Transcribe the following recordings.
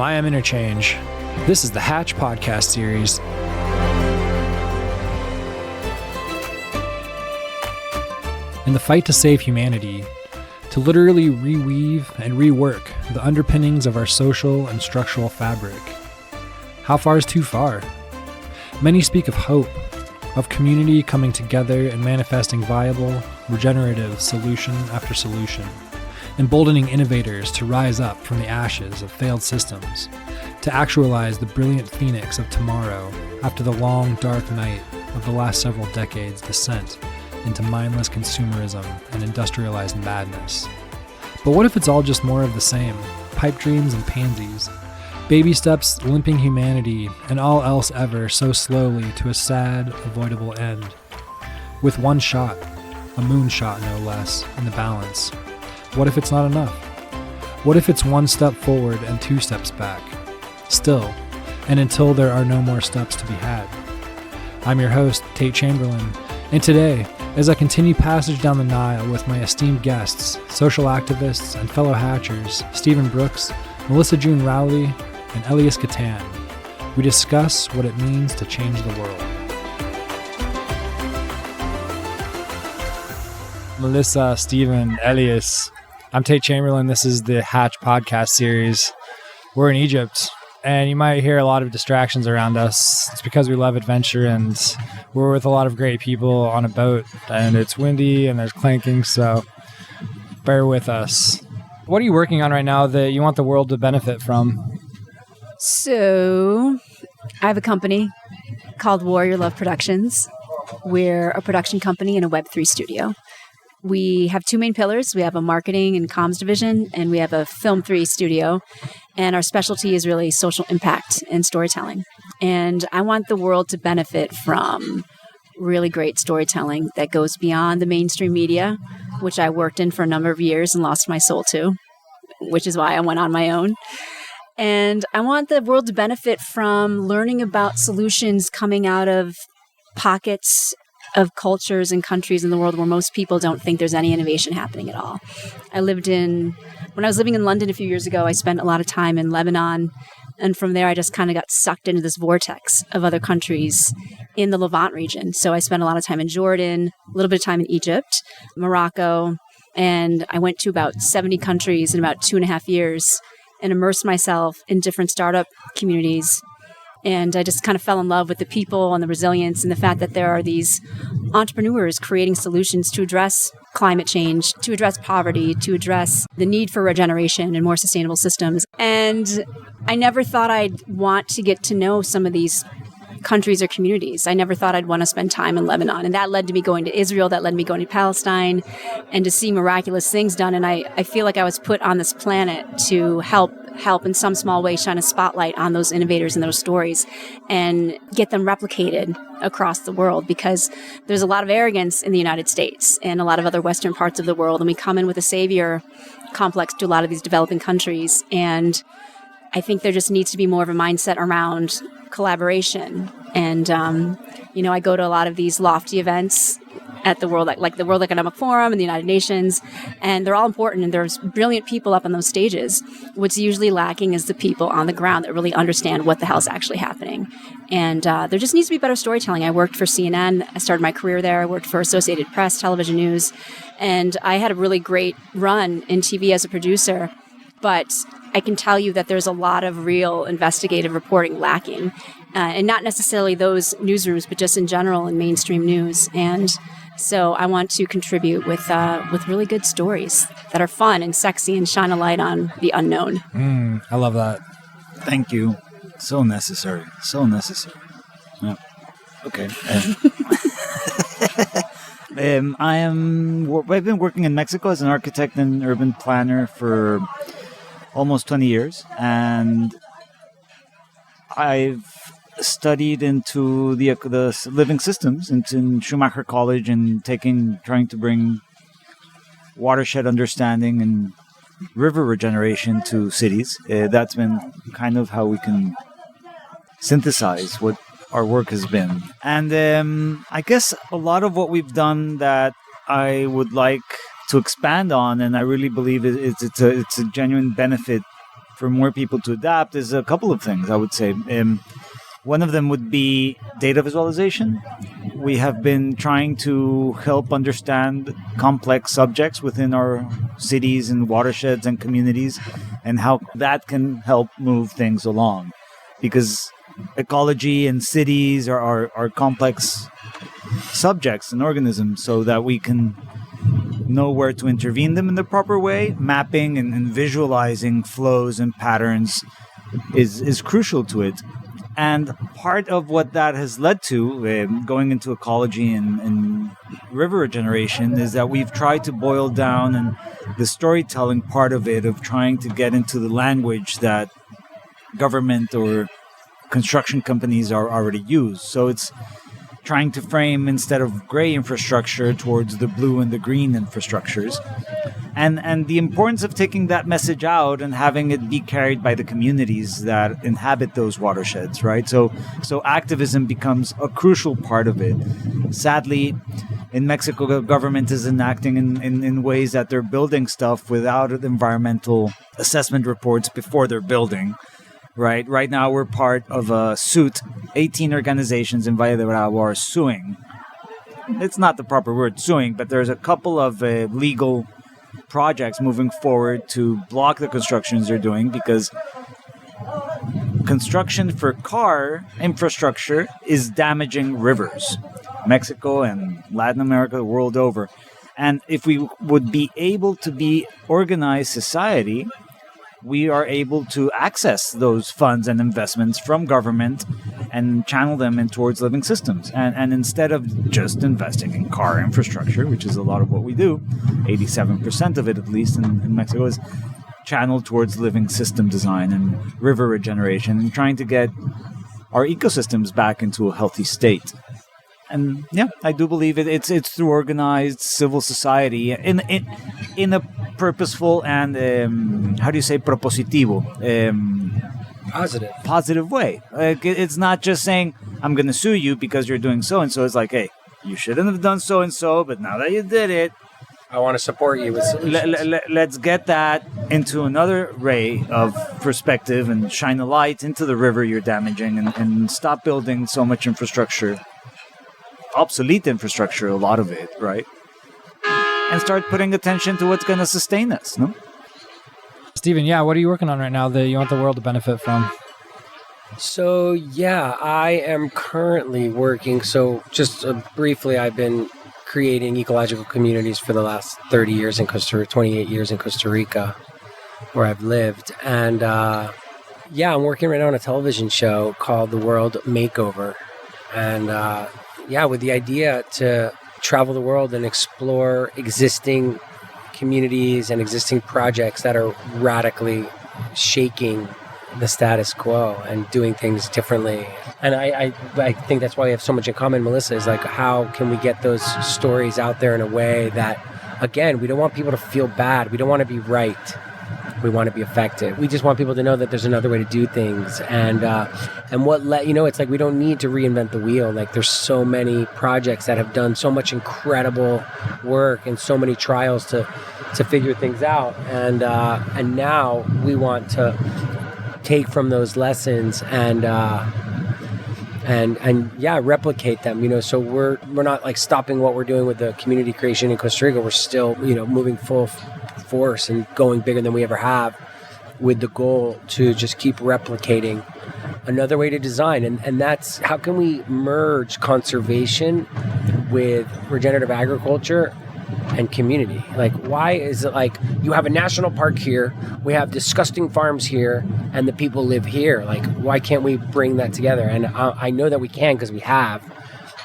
I Am Interchange. This is the Hatch podcast series. In the fight to save humanity, to literally reweave and rework the underpinnings of our social and structural fabric. How far is too far? Many speak of hope, of community coming together and manifesting viable, regenerative solution after solution, emboldening innovators to rise up from the ashes of failed systems, to actualize the brilliant phoenix of tomorrow after the long, dark night of the last several decades' descent into mindless consumerism and industrialized madness. But what if it's all just more of the same? Pipe dreams and pansies, baby steps limping humanity and all else ever so slowly to a sad, avoidable end. With one shot, a moonshot no less, in the balance. What if it's not enough? What if it's one step forward and two steps back? Still, and until there are no more steps to be had. I'm your host, Tate Chamberlain, and today, as I continue passage down the Nile with my esteemed guests, social activists, and fellow hatchers, Stephen Brooks, Melissa June Rowley, and Elias Catan, we discuss what it means to change the world. Melissa, Stephen, Elias, I'm Tate Chamberlain. This is the Hatch podcast series. We're in Egypt, and you might hear a lot of distractions around us. It's because we love adventure, and we're with a lot of great people on a boat, and it's windy, and there's clanking, so bear with us. What are you working on right now that you want the world to benefit from? So, I have a company called Warrior Love Productions. We're a production company and a Web3 studio. We have two main pillars. We have a marketing and comms division, and we have a Film 3 studio. And our specialty is really social impact and storytelling. And I want the world to benefit from really great storytelling that goes beyond the mainstream media, which I worked in for a number of years and lost my soul to, which is why I went on my own. And I want the world to benefit from learning about solutions coming out of pockets of cultures and countries in the world where most people don't think there's any innovation happening at all. When I was living in London a few years ago, I spent a lot of time in Lebanon. And from there, I just kind of got sucked into this vortex of other countries in the Levant region. So I spent a lot of time in Jordan, a little bit of time in Egypt, Morocco, and I went to about 70 countries in about 2.5 years and immersed myself in different startup communities. And I just kind of fell in love with the people and the resilience and the fact that there are these entrepreneurs creating solutions to address climate change, to address poverty, to address the need for regeneration and more sustainable systems. And I never thought I'd want to get to know some of these countries or communities. I never thought I'd want to spend time in Lebanon. And that led to me going to Israel, that led to me going to Palestine, and to see miraculous things done. And I feel like I was put on this planet to help in some small way shine a spotlight on those innovators and those stories and get them replicated across the world, because there's a lot of arrogance in the United States and a lot of other Western parts of the world. And we come in with a savior complex to a lot of these developing countries. And I think there just needs to be more of a mindset around collaboration. And, I go to a lot of these lofty events at the World Economic Forum and the United Nations, and they're all important, and there's brilliant people up on those stages. What's usually lacking is the people on the ground that really understand what the hell's actually happening. And there just needs to be better storytelling. I worked for CNN. I started my career there. I worked for Associated Press, television news, and I had a really great run in TV as a producer. But I can tell you that there's a lot of real investigative reporting lacking, and not necessarily those newsrooms, but just in general in mainstream news. And so I want to contribute with really good stories that are fun and sexy and shine a light on the unknown. I love that. Thank you. So necessary. So necessary. Yeah. Okay. I've been working in Mexico as an architect and urban planner for almost 20 years, and I've studied into the living systems in Schumacher College and trying to bring watershed understanding and river regeneration to cities. That's been kind of how we can synthesize what our work has been. And I guess a lot of what we've done that I would like to expand on, and I really believe it's a genuine benefit for more people to adapt is a couple of things, I would say. One of them would be data visualization. We have been trying to help understand complex subjects within our cities and watersheds and communities, and how that can help move things along. Because ecology and cities are complex subjects and organisms, so that we can know where to intervene them in the proper way. Mapping and visualizing flows and patterns is crucial to it. And part of what that has led to, going into ecology and river regeneration, is that we've tried to boil down and the storytelling part of it, of trying to get into the language that government or construction companies are already use. So it's trying to frame, instead of gray infrastructure, towards the blue and the green infrastructures. And the importance of taking that message out and having it be carried by the communities that inhabit those watersheds, right? So activism becomes a crucial part of it. Sadly, in Mexico, the government is enacting in ways that they're building stuff without environmental assessment reports before they're building. Right now, we're part of a suit. 18 organizations in Valle de Bravo are suing. It's not the proper word, suing, but there's a couple of legal projects moving forward to block the constructions they're doing, because construction for car infrastructure is damaging rivers. Mexico and Latin America, the world over. And if we would be able to be organized society, we are able to access those funds and investments from government and channel them in towards living systems. And instead of just investing in car infrastructure, which is a lot of what we do, 87% of it, at least in Mexico, is channeled towards living system design and river regeneration and trying to get our ecosystems back into a healthy state. And yeah, I do believe it's through organized civil society in a purposeful and propositivo, positive way. Like, it's not just saying I'm going to sue you because you're doing so and so. It's like, hey, you shouldn't have done so and so, but now that you did it, I want to support you with solutions. Let's get that into another ray of perspective and shine a light into the river you're damaging, and stop building so much infrastructure. Obsolete infrastructure, a lot of it, right? And start putting attention to what's going to sustain us, no? Steven, what are you working on right now that you want the world to benefit from? So, I am currently working. So, just briefly, I've been creating ecological communities for the last 30 years in Costa Rica, 28 years in Costa Rica, where I've lived. And, I'm working right now on a television show called The World Makeover. And, with the idea to travel the world and explore existing communities and existing projects that are radically shaking the status quo and doing things differently. And I think that's why we have so much in common, Melissa, is like, how can we get those stories out there in a way that, again, we don't want people to feel bad. We don't want to be right. We want to be effective. We just want people to know that there's another way to do things. And it's like, we don't need to reinvent the wheel. Like, there's so many projects that have done so much incredible work and so many trials to figure things out. And now we want to take from those lessons and replicate them. So we're not like stopping what we're doing with the community creation in Costa Rica. We're still, moving full force and going bigger than we ever have, with the goal to just keep replicating another way to design. And that's how can we merge conservation with regenerative agriculture and community. Like, why is it like you have a national park here, we have disgusting farms here, and the people live here? Like, why can't we bring that together? And I know that we can, because we have.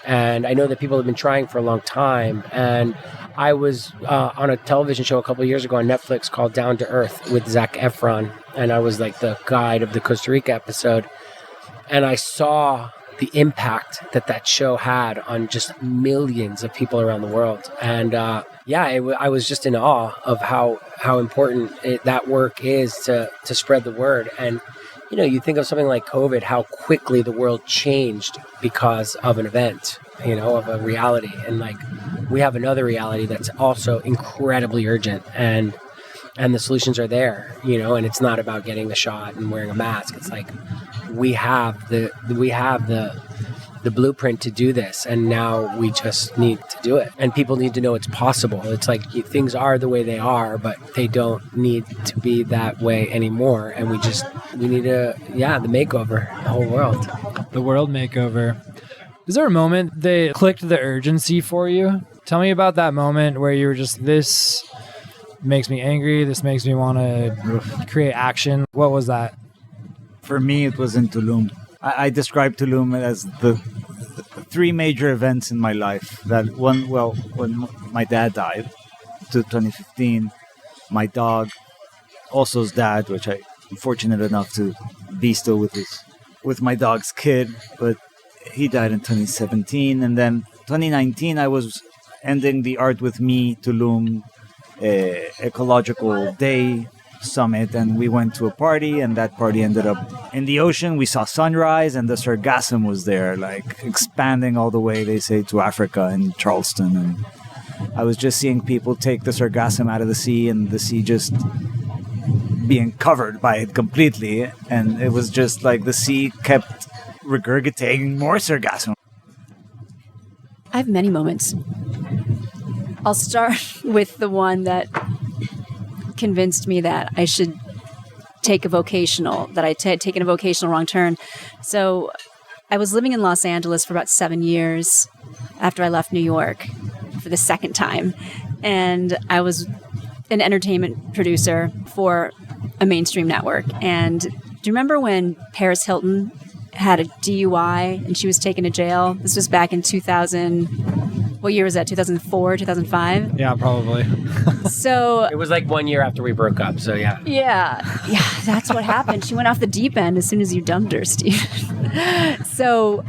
And I know that people have been trying for a long time. And I was on a television show a couple of years ago on Netflix called Down to Earth with Zac Efron. And I was like the guide of the Costa Rica episode. And I saw the impact that show had on just millions of people around the world. And I was just in awe of how important that work is to spread the word. And, you think of something like COVID, how quickly the world changed because of an event, of a reality. And like, we have another reality that's also incredibly urgent. And and the solutions are there, and it's not about getting the shot and wearing a mask. It's like we have the blueprint to do this, and now we just need to do it. And people need to know it's possible. It's like things are the way they are, but they don't need to be that way anymore. And we need the makeover, the whole world. The world makeover. Is there a moment they clicked the urgency for you? Tell me about that moment where you were just, this makes me angry, this makes me want to create action. What was that? For me, it was in Tulum. I describe Tulum as the three major events in my life. That one, when my dad died, to 2015, my dog, also his dad, which I'm fortunate enough to be still with my dog's kid, but he died in 2017. And then 2019, I was ending the Art With Me Tulum Ecological Day Summit, and we went to a party, and that party ended up in the ocean. We saw sunrise, and the sargassum was there, like expanding all the way, they say, to Africa in Charleston. And I was just seeing people take the sargassum out of the sea, and the sea just being covered by it completely. And it was just like the sea kept regurgitating more sargassum. I have many moments. I'll start with the one that convinced me that I should take a vocational, that I had taken a vocational wrong turn. So I was living in Los Angeles for about 7 years after I left New York for the second time. And I was an entertainment producer for a mainstream network. And do you remember when Paris Hilton had a DUI and she was taken to jail? This was back in 2000. What year was that? 2004, 2005? Yeah, probably. So it was like 1 year after we broke up. So yeah. Yeah, that's what happened. She went off the deep end as soon as you dumped her, Steve. So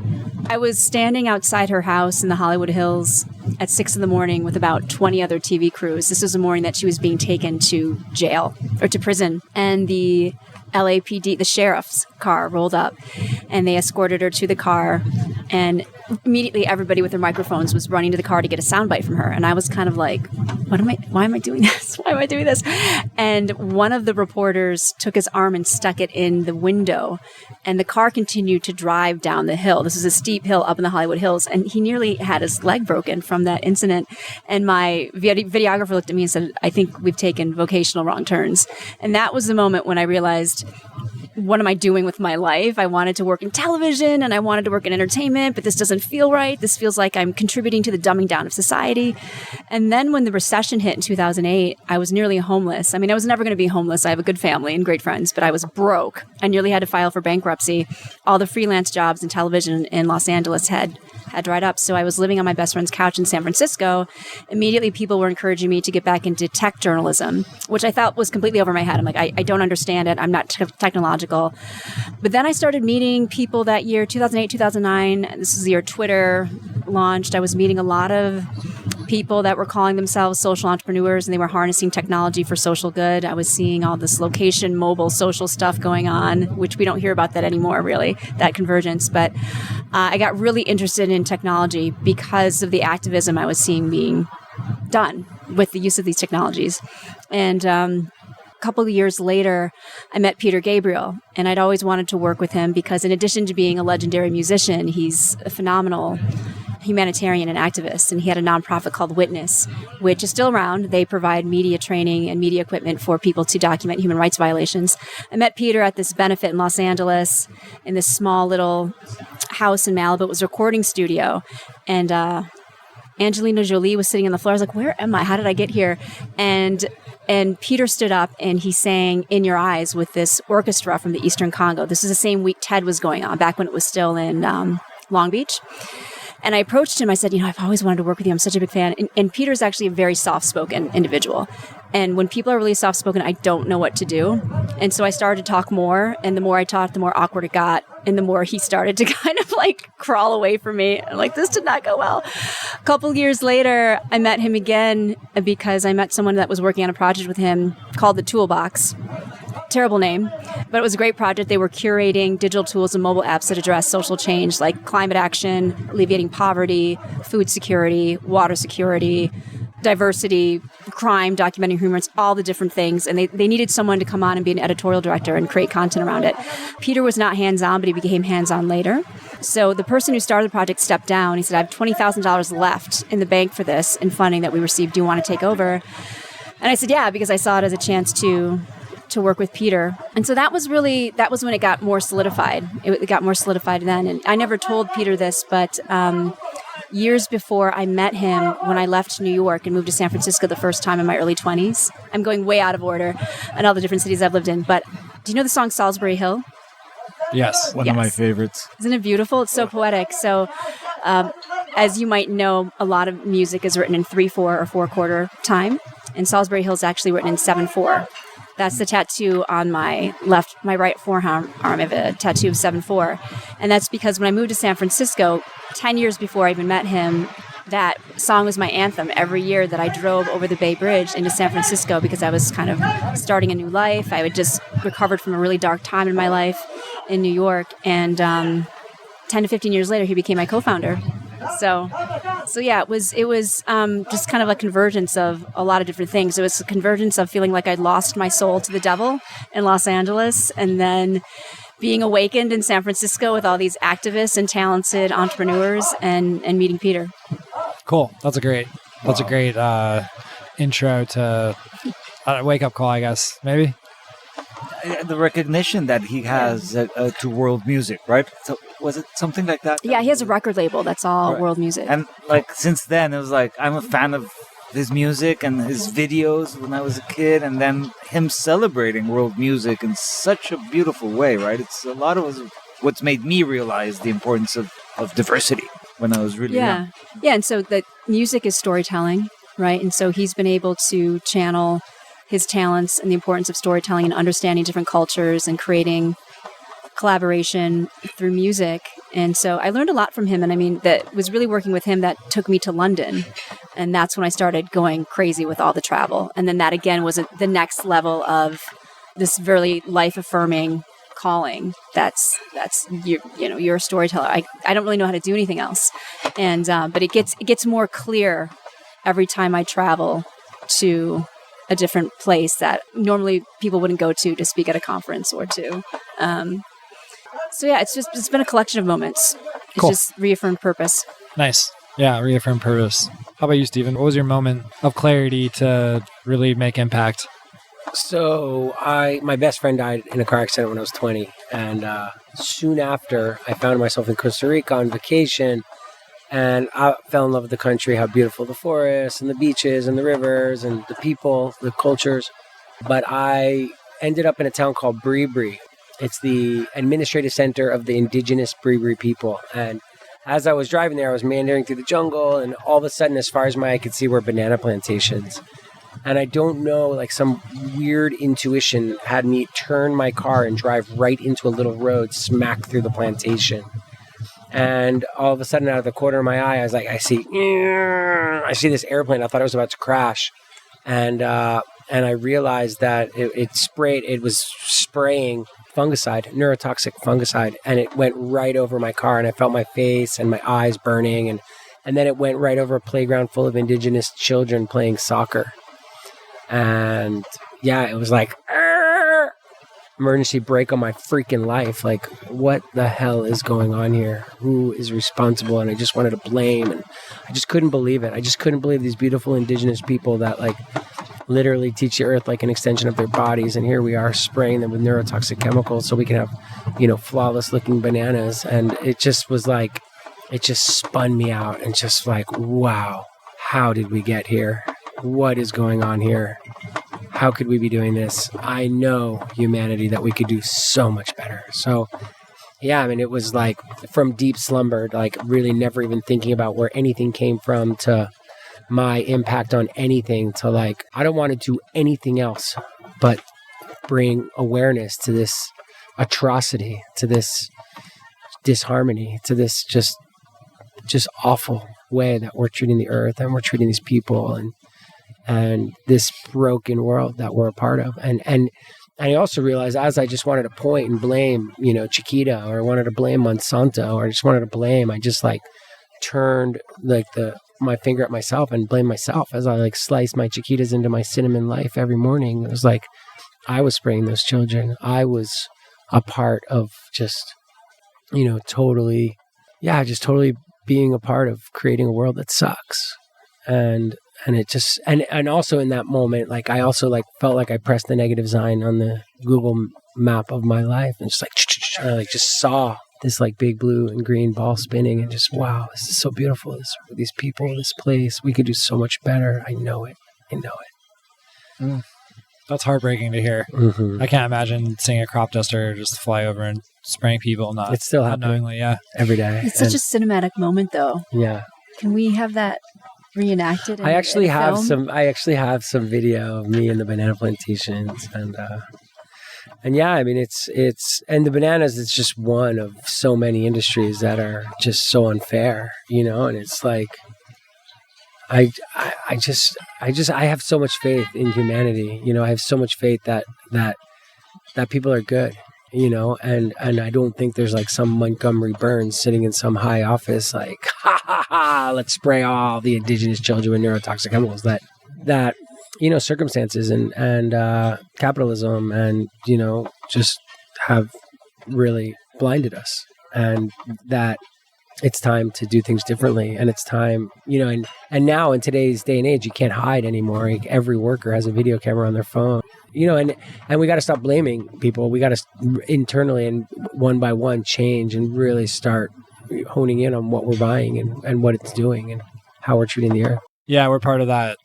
I was standing outside her house in the Hollywood Hills at 6 a.m. with about 20 other TV crews. This was the morning that she was being taken to jail or to prison. And the LAPD, the sheriff's car, rolled up and they escorted her to the car. And immediately everybody with their microphones was running to the car to get a soundbite from her. And I was kind of like, why am I doing this? Why am I doing this? And one of the reporters took his arm and stuck it in the window. And the car continued to drive down the hill. This is a steep hill up in the Hollywood Hills. And he nearly had his leg broken from that incident. And my videographer looked at me and said, I think we've taken vocational wrong turns. And that was the moment when I realized, what am I doing with my life? I wanted to work in television and I wanted to work in entertainment, but this doesn't feel right. This feels like I'm contributing to the dumbing down of society. And then when the recession hit in 2008, I was nearly homeless. I mean, I was never going to be homeless. I have a good family and great friends, but I was broke. I nearly had to file for bankruptcy. All the freelance jobs in television in Los Angeles had dried up. So I was living on my best friend's couch in San Francisco. Immediately, people were encouraging me to get back into tech journalism, which I thought was completely over my head. I'm like, I don't understand it. I'm not technological. But then I started meeting people that year, 2008, 2009. This is the year Twitter launched. I was meeting a lot of people that were calling themselves social entrepreneurs, and they were harnessing technology for social good. I was seeing all this location, mobile, social stuff going on, which we don't hear about that anymore, really, that convergence. But I got really interested in technology because of the activism I was seeing being done with the use of these technologies. And a couple of years later, I met Peter Gabriel, and I'd always wanted to work with him because in addition to being a legendary musician, he's a phenomenal humanitarian and activist, and he had a nonprofit called Witness, which is still around. They provide media training and media equipment for people to document human rights violations. I met Peter at this benefit in Los Angeles in this small little house in Malibu. It was a recording studio, and Angelina Jolie was sitting on the floor. I was like, where am I? How did I get here? And Peter stood up and he sang In Your Eyes with this orchestra from the Eastern Congo. This is the same week TED was going on, back when it was still in Long Beach. And I approached him. I said, I've always wanted to work with you. I'm such a big fan. And Peter's actually a very soft-spoken individual. And when people are really soft-spoken, I don't know what to do. And so I started to talk more. And the more I talked, the more awkward it got. And the more he started to kind of like crawl away from me. I'm like, this did not go well. A couple years later, I met him again because I met someone that was working on a project with him called The Toolbox. Terrible name, but it was a great project. They were curating digital tools and mobile apps that address social change like climate action, alleviating poverty, food security, water security, diversity, crime, documenting humans, all the different things. And they needed someone to come on and be an editorial director and create content around it. Peter was not hands-on, but he became hands-on later. So the person who started the project stepped down. He said, I have $20,000 left in the bank for this in funding that we received. Do you want to take over? And I said, yeah, because I saw it as a chance to work with Peter. And so that was when it got more solidified. It got more solidified then. And I never told Peter this, but years before I met him, when I left New York and moved to San Francisco the first time in my early 20s, I'm going way out of order and all the different cities I've lived in. But do you know the song Salisbury Hill? Yes. One of my favorites. Isn't it beautiful? It's so poetic. So as you might know, a lot of music is written in 3/4 or 4/4 time. And Salisbury Hill is actually written in 7/4. That's the tattoo on my right forearm. I have a tattoo of 7/4. And that's because when I moved to San Francisco, 10 years before I even met him, that song was my anthem every year that I drove over the Bay Bridge into San Francisco because I was kind of starting a new life. I had just recovered from a really dark time in my life in New York. And 10 to 15 years later, he became my co-founder. So yeah, it was just kind of a convergence of a lot of different things. It was a convergence of feeling like I'd lost my soul to the devil in Los Angeles, and then being awakened in San Francisco with all these activists and talented entrepreneurs, and meeting Peter. Cool. That's a great intro to a wake up call, I guess. Maybe. The recognition that he has to world music, right? So was it something like that? Yeah, he has a record label that's all world music. And like since then, it was like I'm a fan of his music and his videos when I was a kid, and then him celebrating world music in such a beautiful way, right? It's a lot of what's made me realize the importance of diversity when I was really young. Yeah, and so the music is storytelling, right? And so he's been able to channel his talents and the importance of storytelling and understanding different cultures and creating collaboration through music. And so I learned a lot from him. And I mean, that was really working with him that took me to London. And that's when I started going crazy with all the travel. And then that again was the next level of this very life-affirming calling. That's you're a storyteller. I don't really know how to do anything else. And but it gets more clear every time I travel to a different place that normally people wouldn't go to speak at a conference or to. So yeah, it's been a collection of moments. It's Cool. just reaffirmed purpose. Nice. Yeah, reaffirm purpose. How about you, Stephen? What was your moment of clarity to really make impact? So my best friend died in a car accident when I was 20. And soon after, I found myself in Costa Rica on vacation. And I fell in love with the country, how beautiful the forests and the beaches and the rivers and the people, the cultures. But I ended up in a town called Bribri. It's the administrative center of the indigenous Bribri people. And as I was driving there, I was meandering through the jungle, and all of a sudden, as far as my eye could see, were banana plantations. And I don't know, like some weird intuition had me turn my car and drive right into a little road smack through the plantation. And all of a sudden, out of the corner of my eye, I was like, I see this airplane. I thought it was about to crash. And I realized that it was spraying fungicide, neurotoxic fungicide, and it went right over my car, and I felt my face and my eyes burning, and then it went right over a playground full of indigenous children playing soccer. And yeah, it was like, emergency brake on my freaking life. Like, what the hell is going on here? Who is responsible? And I just wanted to blame, and I just couldn't believe it. I just couldn't believe these beautiful indigenous people that like literally teach the earth like an extension of their bodies, and here we are spraying them with neurotoxic chemicals so we can have, flawless looking bananas. And it just was like, it just spun me out, and just like, wow, how did we get here? What is going on here? How could we be doing this? I know, humanity, that we could do so much better. So yeah, I mean, it was like from deep slumber, like really never even thinking about where anything came from, to my impact on anything, to like, I don't want to do anything else but bring awareness to this atrocity, to this disharmony, to this just awful way that we're treating the earth and we're treating these people and this broken world that we're a part of. And I also realized, as I just wanted to point and blame, Chiquita, or I wanted to blame Monsanto, or I just wanted to blame, I just like turned like the my finger at myself and blame myself as I like slice my chiquitas into my cinnamon life every morning. It was like I was spraying those children. I was a part of just, totally being a part of creating a world that sucks. And it just, and also in that moment, like I also like felt like I pressed the negative sign on the Google map of my life and just like, I like just saw this like big blue and green ball spinning and just, wow, this is so beautiful. These people, this place, we could do so much better. I know it. That's heartbreaking to hear. Mm-hmm. I can't imagine seeing a crop duster just fly over and spraying people. It's still happening. Unknowingly, yeah. Every day. It's such a cinematic moment, though. Yeah. Can we have that reenacted? I actually have film? some video of me in the banana plantations, and yeah, I mean it's and the bananas is just one of so many industries that are just so unfair, and it's like I have so much faith in humanity, I have so much faith that people are good, and I don't think there's like some Montgomery Burns sitting in some high office like, let's spray all the indigenous children with neurotoxic chemicals that circumstances and capitalism and, just have really blinded us, and that it's time to do things differently. And it's time, and now in today's day and age, you can't hide anymore. Like, every worker has a video camera on their phone, and we got to stop blaming people. We got to internally and one by one change and really start honing in on what we're buying and what it's doing and how we're treating the earth. Yeah, we're part of that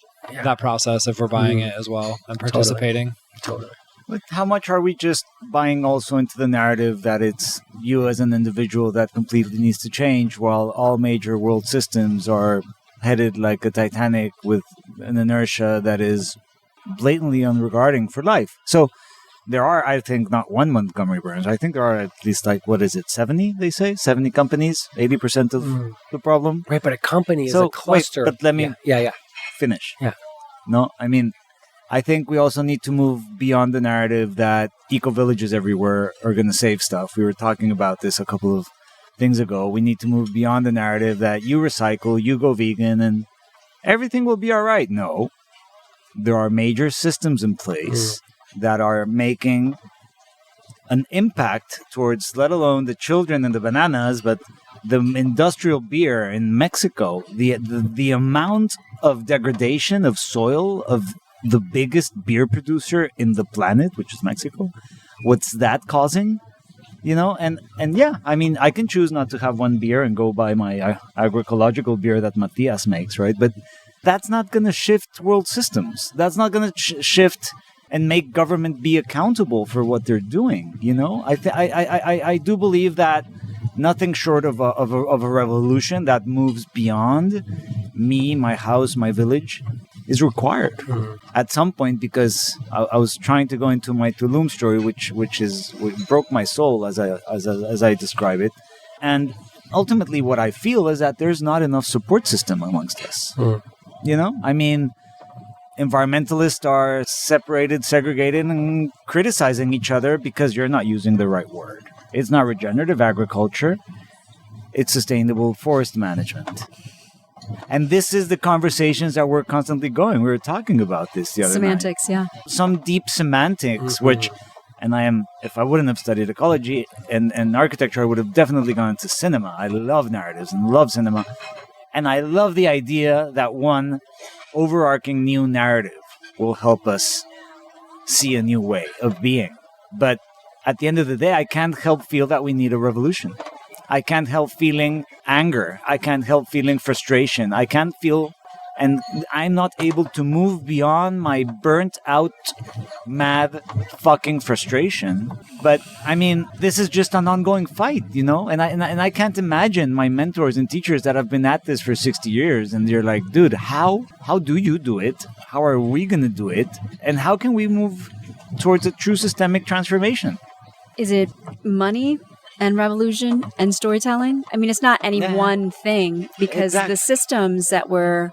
process if we're buying it as well and participating. Totally. But how much are we just buying also into the narrative that it's you as an individual that completely needs to change, while all major world systems are headed like a Titanic with an inertia that is blatantly unregarding for life? So there are, I think, not one Montgomery Burns. I think there are at least 70, they say? 70 companies, 80% of the problem. Right, but a company is a cluster. But let me finish. Yeah. No, I mean, I think we also need to move beyond the narrative that eco-villages everywhere are going to save stuff. We were talking about this a couple of things ago. We need to move beyond the narrative that you recycle, you go vegan, and everything will be all right. No. There are major systems in place that are making an impact towards, let alone the children and the bananas, but the industrial beer in Mexico, the amount of degradation of soil of the biggest beer producer in the planet, which is Mexico, what's that causing? And yeah, I mean, I can choose not to have one beer and go buy my agroecological beer that Matias makes, right? But that's not going to shift world systems. That's not going to shift and make government be accountable for what they're doing. I do believe that nothing short of a revolution that moves beyond me, my house, my village is required at some point, because I was trying to go into my Tulum story, which broke my soul as I describe it, and ultimately what I feel is that there's not enough support system amongst us. I mean, environmentalists are separated, segregated, and criticizing each other because you're not using the right word. It's not regenerative agriculture. It's sustainable forest management. And this is the conversations that we're constantly going. We were talking about this the other Semantics, night. Yeah. Some deep semantics, which, if I wouldn't have studied ecology and architecture, I would have definitely gone to cinema. I love narratives and love cinema. And I love the idea that one overarching new narrative will help us see a new way of being. But at the end of the day, I can't help feel that we need a revolution. I can't help feeling anger. I can't help feeling frustration. I can't feel, and I'm not able to move beyond my burnt out, mad fucking frustration. But I mean, this is just an ongoing fight, and I can't imagine my mentors and teachers that have been at this for 60 years. And they're like, dude, how do you do it? How are we going to do it? And how can we move towards a true systemic transformation? Is it money and revolution and storytelling? I mean, it's not any one thing, because the systems that were,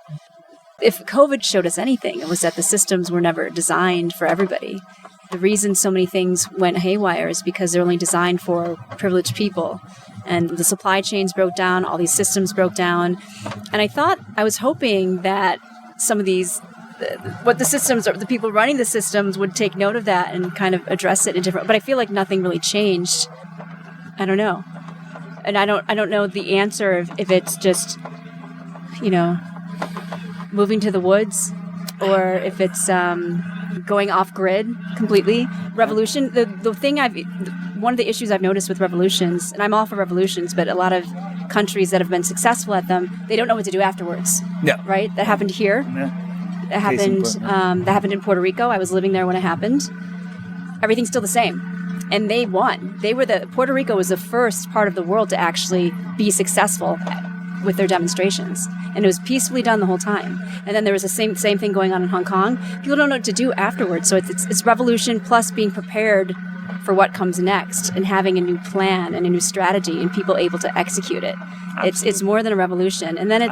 if COVID showed us anything, it was that the systems were never designed for everybody. The reason so many things went haywire is because they're only designed for privileged people. and the supply chains broke down, all these systems broke down. And I was hoping that some of these, what the systems or the people running the systems would take note of that and kind of address it in different, but I feel like nothing really changed. I don't know. And I don't know the answer if it's just, moving to the woods, or if it's going off grid completely. Revolution. The thing one of the issues I've noticed with revolutions, and I'm all for revolutions, but a lot of countries that have been successful at them, they don't know what to do afterwards. Yeah. Right. That happened here. Yeah. That happened. That happened in Puerto Rico. I was living there when it happened. Everything's still the same. And they won. Puerto Rico was the first part of the world to actually be successful with their demonstrations. And it was peacefully done the whole time. And then there was the same thing going on in Hong Kong. People don't know what to do afterwards. So it's revolution plus being prepared for what comes next and having a new plan and a new strategy and people able to execute it. It's more than a revolution. And then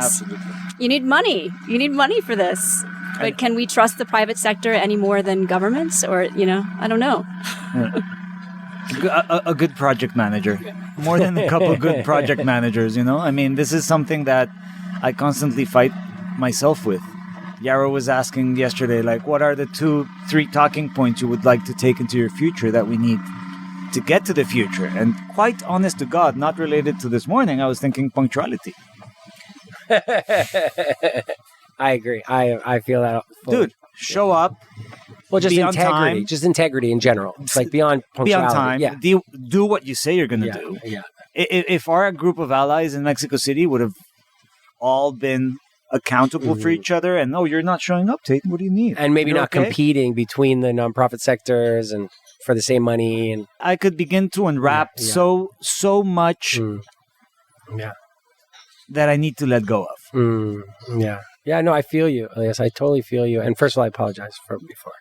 you need money. You need money for this. But can we trust the private sector any more than governments? Or, I don't know. Yeah. A good project manager, more than a couple good project managers, I mean, this is something that I constantly fight myself with. Yarrow was asking yesterday, like, what are the 2-3 talking points you would like to take into your future that we need to get to the future? And quite honest to God, not related to this morning, I was thinking punctuality. I agree. I feel that fully. Dude, show up. Well, just be on integrity. time. Just integrity in general. It's like beyond punctuality. Be on time. Yeah. Do what you say you're going to do. Yeah. If our group of allies in Mexico City would have all been accountable for each other, and you're not showing up, Tate, what do you need? And maybe You're not competing between the nonprofit sectors and for the same money. And I could begin to unwrap so much that I need to let go of. Yeah. Yeah, no, I feel you, Elias. I totally feel you. And first of all, I apologize for before.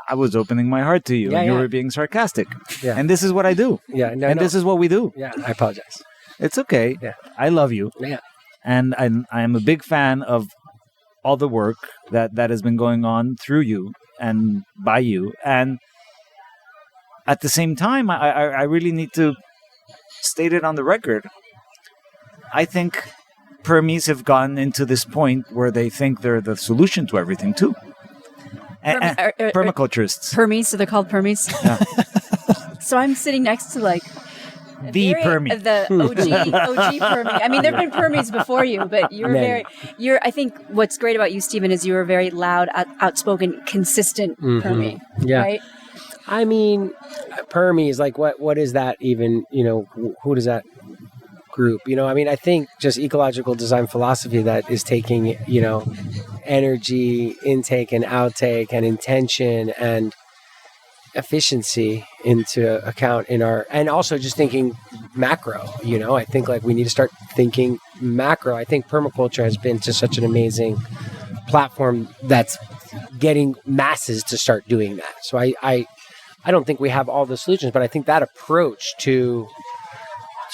I was opening my heart to you, and you were being sarcastic. Yeah. And this is what I do. Yeah, This is what we do. Yeah, I apologize. It's okay. Yeah. I love you. Yeah. And I am a big fan of all the work that has been going on through you and by you. And at the same time, I really need to state it on the record. I think permies have gotten into this point where they think they're the solution to everything too. Permaculturists. Permies, so they're called permies. Yeah. So I'm sitting next to like The permie. The OG permie. I mean, there have been permies before you, but I think what's great about you, Stephen, is you're a very loud, outspoken, consistent permie. Yeah. Right? I mean, permies, like what is that even, who does that group? I mean, I think just ecological design philosophy that is taking, energy intake and outtake and intention and efficiency into account and also just thinking macro. I think like we need to start thinking macro. I think permaculture has been to such an amazing platform that's getting masses to start doing that. So I don't think we have all the solutions, but I think that approach to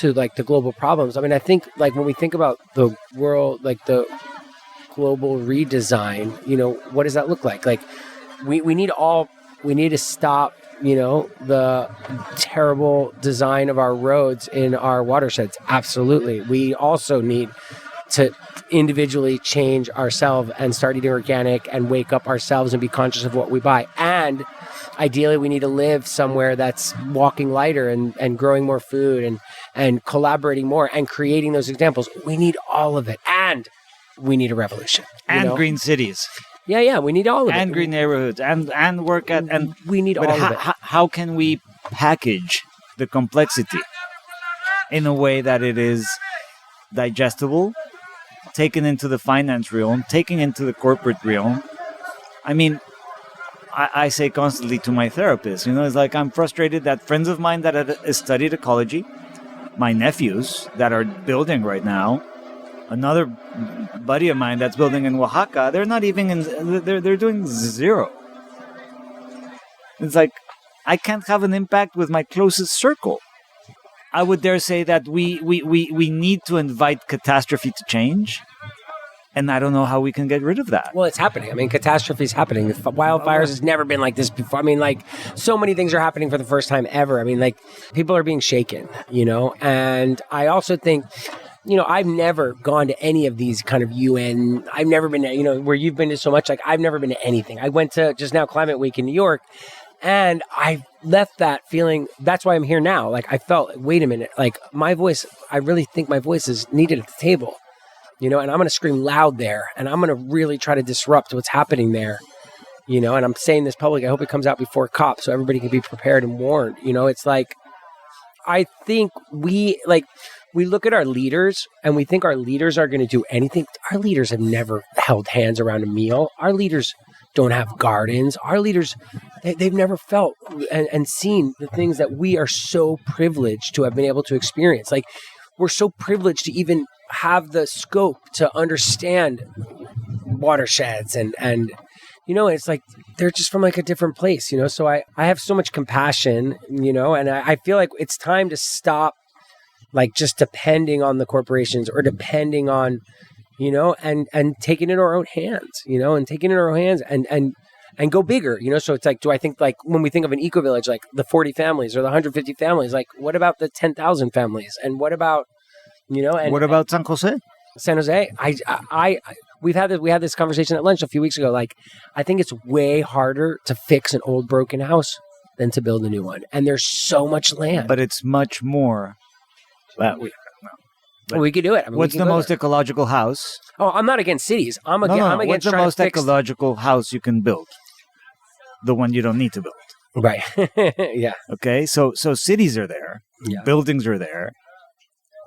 like the global problems. I mean, I think like when we think about the world, like the global redesign, what does that look like? Like we need to stop, the terrible design of our roads in our watersheds. Absolutely. We also need to individually change ourselves and start eating organic and wake up ourselves and be conscious of what we buy. And ideally, we need to live somewhere that's walking lighter and growing more food and collaborating more and creating those examples. We need all of it. And we need a revolution. And green cities. Yeah, we need all of it. And green neighborhoods and work at... and we need all of it. How can we package the complexity in a way that it is digestible, taken into the finance realm, taken into the corporate realm? I mean, I say constantly to my therapist, it's like I'm frustrated that friends of mine that have studied ecology, my nephews that are building right now, another buddy of mine that's building in Oaxaca, they're not even they're doing zero. It's like I can't have an impact with my closest circle. I would dare say that we need to invite catastrophe to change And I don't know how we can get rid of that. Well, it's happening. I mean, catastrophe is happening. Wildfires has never been like this before. I mean, like, so many things are happening for the first time ever. I mean, like, people are being shaken, And I also think, I've never gone to any of these kind of UN. I've never been to, where you've been to so much. Like, I've never been to anything. I went to just now Climate Week in New York, and I left that feeling. That's why I'm here now. Like, I felt, wait a minute, like, my voice, I really think my voice is needed at the table. And I'm going to scream loud there, and I'm going to really try to disrupt what's happening there, and I'm saying this publicly. I hope it comes out before COP so everybody can be prepared and warned. It's like, I think we look at our leaders and we think our leaders are going to do anything. Our leaders have never held hands around a meal. Our leaders don't have gardens. Our leaders, they've never felt and seen the things that we are so privileged to have been able to experience. Like, we're so privileged to even have the scope to understand watersheds and it's like they're just from like a different place, so I have so much compassion, and I feel like it's time to stop like just depending on the corporations or depending on and taking it in our own hands, and go bigger, so it's like, do I think like when we think of an eco village, like the 40 families or the 150 families, like what about the 10,000 families, and what about and what about San Jose? San Jose, we had this conversation at lunch a few weeks ago. Like, I think it's way harder to fix an old broken house than to build a new one. And there's so much land. But it's much more. Well, we could do it. I mean, what's the most ecological house? Oh, I'm not against cities. I'm What's against the trying most to fix... ecological house you can build? The one you don't need to build. Right. Yeah. Okay. So cities are there. Yeah. Buildings are there.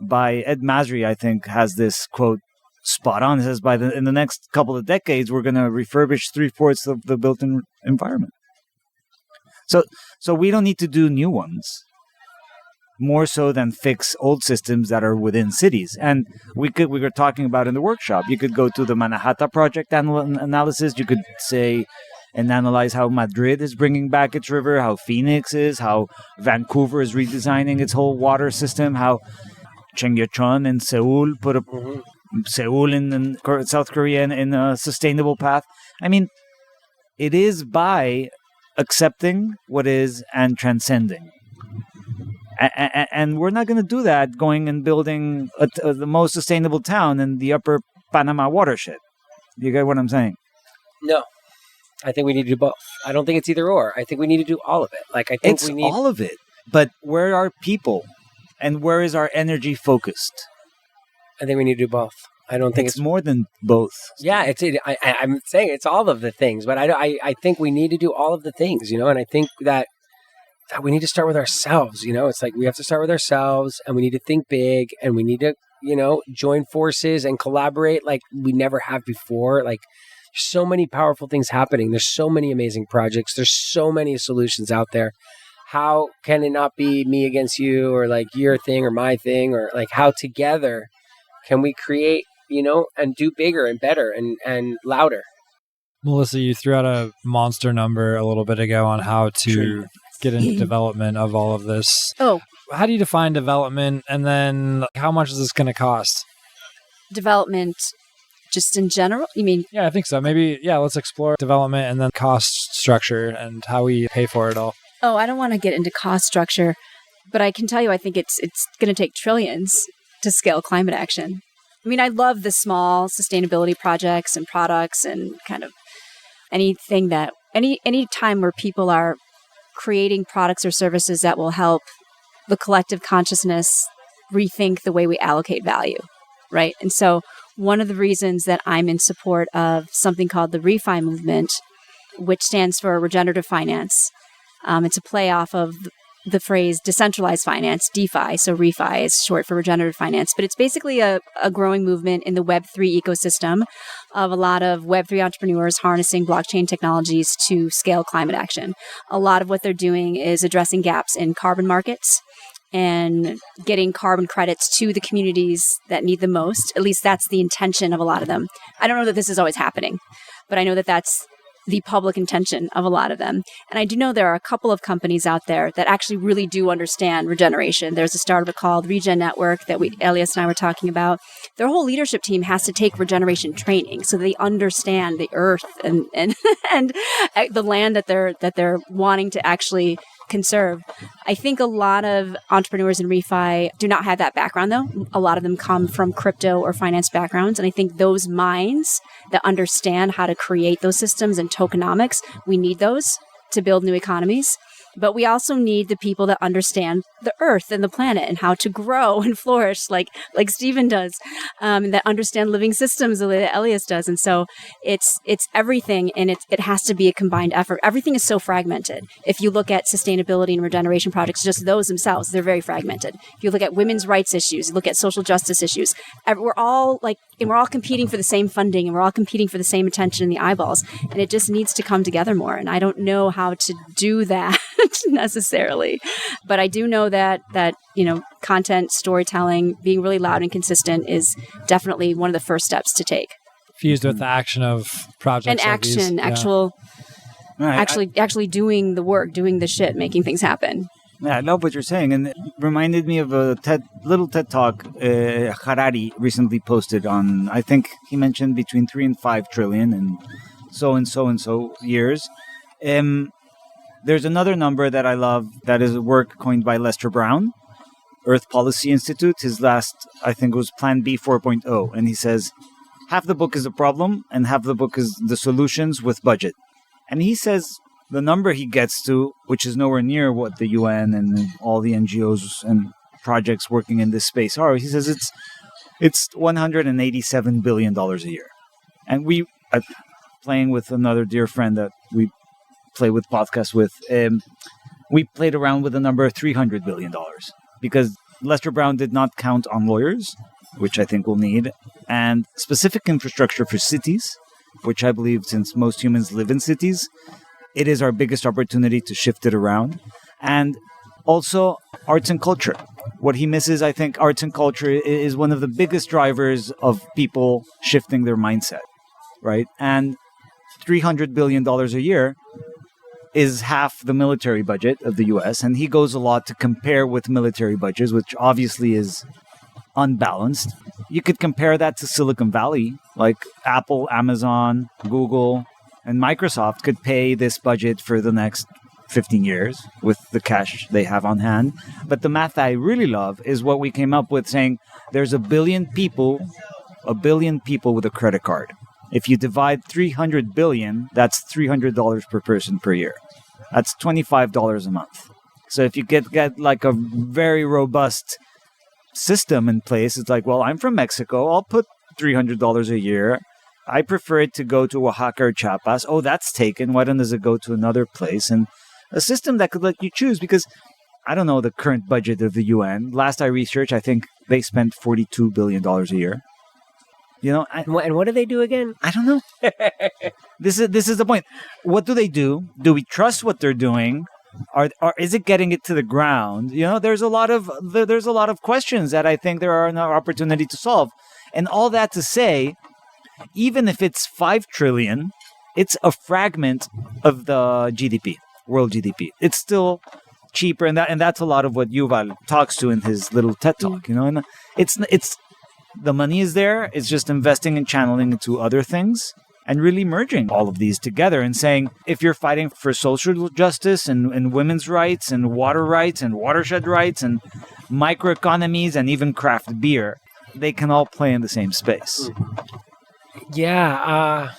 By Ed Masry, I think, has this quote spot on. It says, in the next couple of decades, we're going to refurbish 3/4 of the built-in environment. So we don't need to do new ones, more so than fix old systems that are within cities. And we were talking about in the workshop, you could go to the Manhattan Project analysis. You could say and analyze how Madrid is bringing back its river, how Phoenix is, how Vancouver is redesigning its whole water system, how Cheongyecheon in Seoul put Seoul in South Korea in a sustainable path. I mean, it is by accepting what is and transcending. And we're not going to do that going and building the most sustainable town in the upper Panama watershed. You get what I'm saying? No. I think we need to do both. I don't think it's either or. I think we need to do all of it. Like, I think we need all of it. But where are people? And where is our energy focused? I think we need to do both. I don't think it's more than both. Yeah, I'm saying it's all of the things, but I think we need to do all of the things, and I think that we need to start with ourselves, It's like we have to start with ourselves, and we need to think big, and we need to, join forces and collaborate like we never have before. Like, there's so many powerful things happening. There's so many amazing projects. There's so many solutions out there. How can it not be me against you, or like your thing or my thing, or like how together can we create, and do bigger and better and louder? Melissa, you threw out a monster number a little bit ago on how to get into development of all of this. Oh. How do you define development, and then how much is this going to cost? Development just in general? You mean? Yeah, I think so. Maybe, let's explore development and then cost structure and how we pay for it all. Oh, I don't want to get into cost structure, but I can tell you I think it's going to take trillions to scale climate action. I mean, I love the small sustainability projects and products and kind of anything that, any time where people are creating products or services that will help the collective consciousness rethink the way we allocate value, right? And so one of the reasons that I'm in support of something called the ReFi movement, which stands for regenerative finance. It's a play off of the phrase decentralized finance, DeFi. So ReFi is short for regenerative finance. But it's basically a growing movement in the Web3 ecosystem of a lot of Web3 entrepreneurs harnessing blockchain technologies to scale climate action. A lot of what they're doing is addressing gaps in carbon markets and getting carbon credits to the communities that need the most. At least that's the intention of a lot of them. I don't know that this is always happening, but I know that that's the public intention of a lot of them. And I do know there are a couple of companies out there that actually really do understand regeneration. There's a startup called Regen Network that Elias and I were talking about. Their whole leadership team has to take regeneration training so they understand the earth and and the land that they're wanting to actually conserve. I think a lot of entrepreneurs in refi do not have that background, though. A lot of them come from crypto or finance backgrounds. And I think those minds that understand how to create those systems and tokenomics, we need those to build new economies. But we also need the people that understand the earth and the planet and how to grow and flourish like Stephen does, and that understand living systems the way that Elias does. And so it's everything, and it has to be a combined effort. Everything is so fragmented. If you look at sustainability and regeneration projects, just those themselves, they're very fragmented. If you look at women's rights issues, you look at social justice issues, we're all competing for the same funding, and we're all competing for the same attention and the eyeballs. And it just needs to come together more. And I don't know how to do that necessarily, but I do know that content, storytelling, being really loud and consistent is definitely one of the first steps to take. Fused with the action of projects and like action, these. actually doing the work, doing the shit, making things happen. Yeah, I love what you're saying, and it reminded me of a little TED Talk Harari recently posted on, I think he mentioned between 3 and 5 trillion and so years. There's another number that I love that is a work coined by Lester Brown, Earth Policy Institute. His last, I think, was Plan B 4.0, and he says, half the book is a problem and half the book is the solutions with budget. And he says the number he gets to, which is nowhere near what the UN and all the NGOs and projects working in this space are, he says it's $187 billion a year. And playing with another dear friend that we play with podcasts with, we played around with the number of $300 billion because Lester Brown did not count on lawyers, which I think we'll need, and specific infrastructure for cities, which I believe, since most humans live in cities, it is our biggest opportunity to shift it around. And also arts and culture. What he misses, I think, arts and culture is one of the biggest drivers of people shifting their mindset, right? And $300 billion a year is half the military budget of the US. And he goes a lot to compare with military budgets, which obviously is unbalanced. You could compare that to Silicon Valley, like Apple, Amazon, Google, and Microsoft could pay this budget for the next 15 years with the cash they have on hand. But the math I really love is what we came up with, saying there's a billion people with a credit card. If you divide 300 billion, that's $300 per person per year. That's $25 a month. So if you get like a very robust system in place, it's like, well, I'm from Mexico. I'll put $300 a year. I prefer it to go to Oaxaca or Chiapas. Oh, that's taken. Why does it go to another place? And a system that could let you choose, because I don't know the current budget of the UN. Last I researched, I think they spent $42 billion a year. You know, And what do they do again? I don't know. This is the point. What do they do? Do we trust what they're doing? Or is it getting it to the ground? You know, there's a lot of questions that I think there are an opportunity to solve. And all that to say, even if it's 5 trillion, it's a fragment of the GDP, world GDP. It's still cheaper, and that's a lot of what Yuval talks to in his little TED Talk. You know, and it's the money is there. It's just investing and channeling into other things and really merging all of these together and saying, if you're fighting for social justice and women's rights and water rights and watershed rights and microeconomies and even craft beer, they can all play in the same space. Yeah.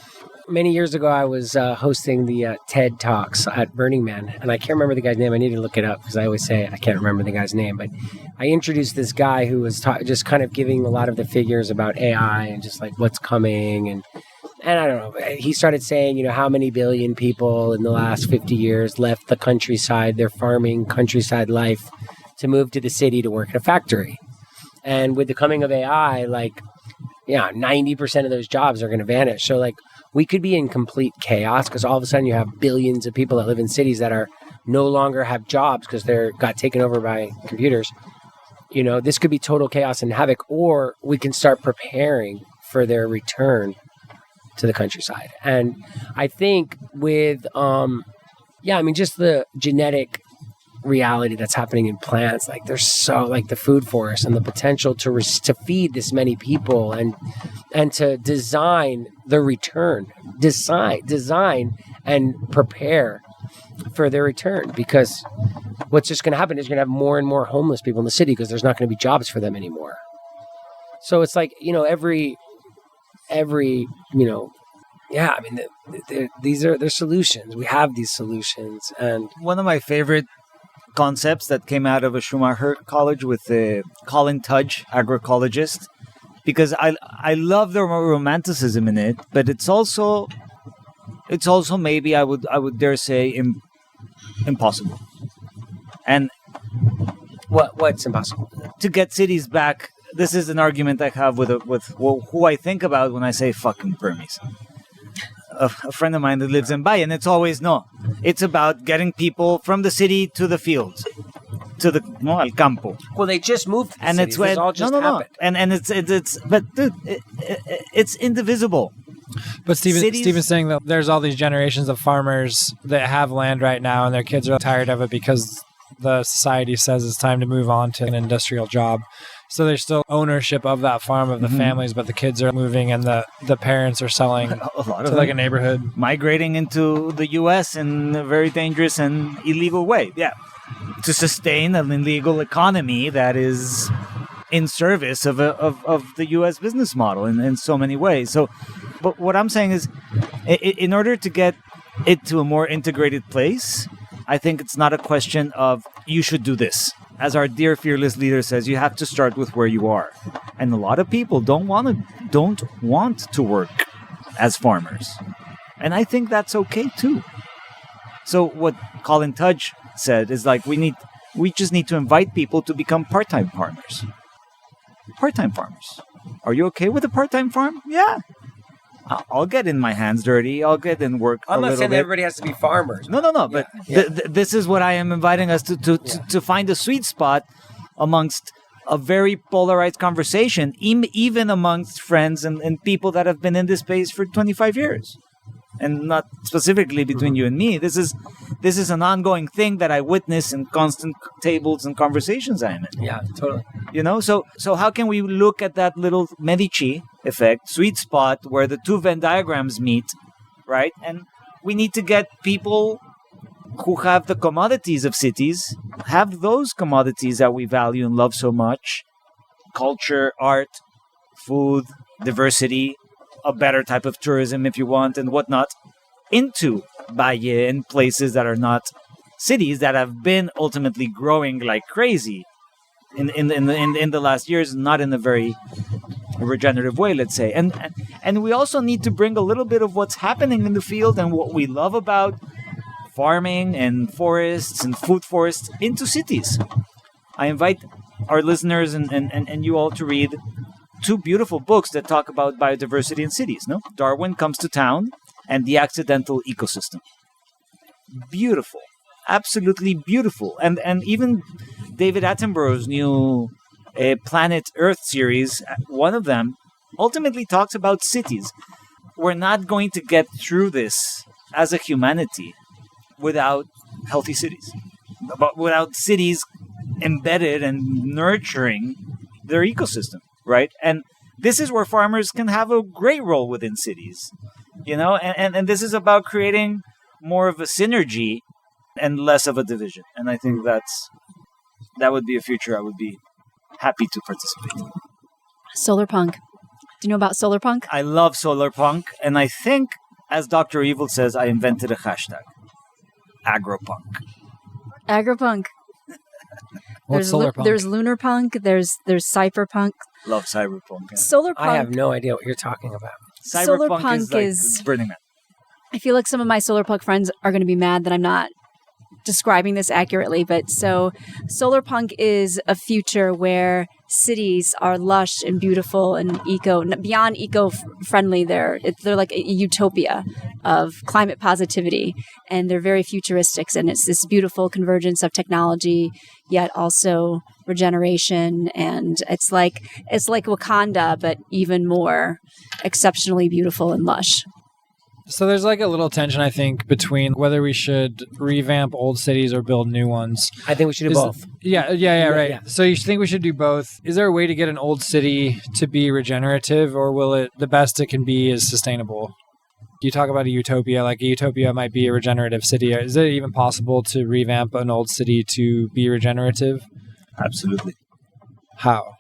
Many years ago, I was hosting the TED Talks at Burning Man, and I can't remember the guy's name. I need to look it up because I always say I can't remember the guy's name. But I introduced this guy who was just kind of giving a lot of the figures about AI and just like what's coming. And I don't know. He started saying, you know, how many billion people in the last 50 years left the countryside, their farming countryside life, to move to the city to work in a factory. And with the coming of AI, 90% of those jobs are going to vanish. So we could be in complete chaos because all of a sudden you have billions of people that live in cities that are no longer have jobs because they're got taken over by computers. You know, this could be total chaos and havoc, or we can start preparing for their return to the countryside. And I think with, just the genetic reality that's happening in plants, like there's so like the food forest and the potential to feed this many people and to design the return, design and prepare for their return, because what's just going to happen is you're going to have more and more homeless people in the city because there's not going to be jobs for them anymore. So it's like, every there's solutions. We have these solutions. And one of my favorite concepts that came out of a Schumacher college with Colin Tudge, agroecologist, because I love the romanticism in it, but it's also maybe I would dare say impossible. And what's impossible? To get cities back. This is an argument I have with who I think about when I say fucking Burmese. A friend of mine that lives in Bay, and it's always no. It's about getting people from the city to the fields, al campo. Well, they just moved to the and cities. It's when this all just happened. And it's but dude, it's indivisible. But Steven's saying that there's all these generations of farmers that have land right now, and their kids are tired of it because the society says it's time to move on to an industrial job. So there's still ownership of that farm of the families, but the kids are moving and the parents are selling to like a neighborhood. Migrating into the U.S. in a very dangerous and illegal way. Yeah. To sustain an illegal economy that is in service of the U.S. business model in so many ways. So, but what I'm saying is, in order to get it to a more integrated place, I think it's not a question of you should do this. As our dear fearless leader says, you have to start with where you are. And a lot of people don't want to work as farmers. And I think that's okay too. So what Colin Tudge said is like we just need to invite people to become part-time farmers. Part-time farmers. Are you okay with a part-time farm? Yeah. I'll get in my hands dirty. I'll get in work a little bit. I'm not saying everybody has to be farmers. No. But this is what I am inviting us to find a sweet spot amongst a very polarized conversation, even amongst friends and people that have been in this space for 25 years. And not specifically between you and me. This is an ongoing thing that I witness in constant tables and conversations I am in. Yeah, totally. So how can we look at that little Medici effect, sweet spot, where the two Venn diagrams meet, right? And we need to get people who have the commodities of cities, have those commodities that we value and love so much, culture, art, food, diversity, a better type of tourism if you want, and whatnot, into Valle and places that are not cities that have been ultimately growing like crazy in the last years, not in a very regenerative way, let's say. And we also need to bring a little bit of what's happening in the field and what we love about farming and forests and food forests into cities. I invite our listeners and you all to read two beautiful books that talk about biodiversity in cities. No, Darwin Comes to Town and The Accidental Ecosystem. Beautiful, absolutely beautiful, and even David Attenborough's new Planet Earth series. One of them ultimately talks about cities. We're not going to get through this as a humanity without healthy cities, but without cities embedded and nurturing their ecosystem. Right, and this is where farmers can have a great role within cities, and this is about creating more of a synergy and less of a division. And I think that would be a future I would be happy to participate in. Solar punk. Do you know about solar punk? I love solar punk, and I think, as Dr. Evil says, I invented a hashtag, agropunk. Agropunk. What's solar punk? There's lunar punk. There's cypherpunk. Love cyberpunk. Yeah. Solar punk. I have no idea what you're talking about. Solar Cyberpunk punk is Burning Man. I feel like some of my solar punk friends are going to be mad that I'm not describing this accurately, but so solar punk is a future where cities are lush and beautiful and beyond eco-friendly. They're like a utopia of climate positivity, and they're very futuristic. And it's this beautiful convergence of technology, yet also regeneration. And it's like Wakanda, but even more exceptionally beautiful and lush. So there's like a little tension, I think, between whether we should revamp old cities or build new ones. I think we should do both. Yeah, right. Yeah. So you think we should do both. Is there a way to get an old city to be regenerative, or will the best it can be is sustainable? You talk about a utopia, like a utopia might be a regenerative city. Is it even possible to revamp an old city to be regenerative? Absolutely. How?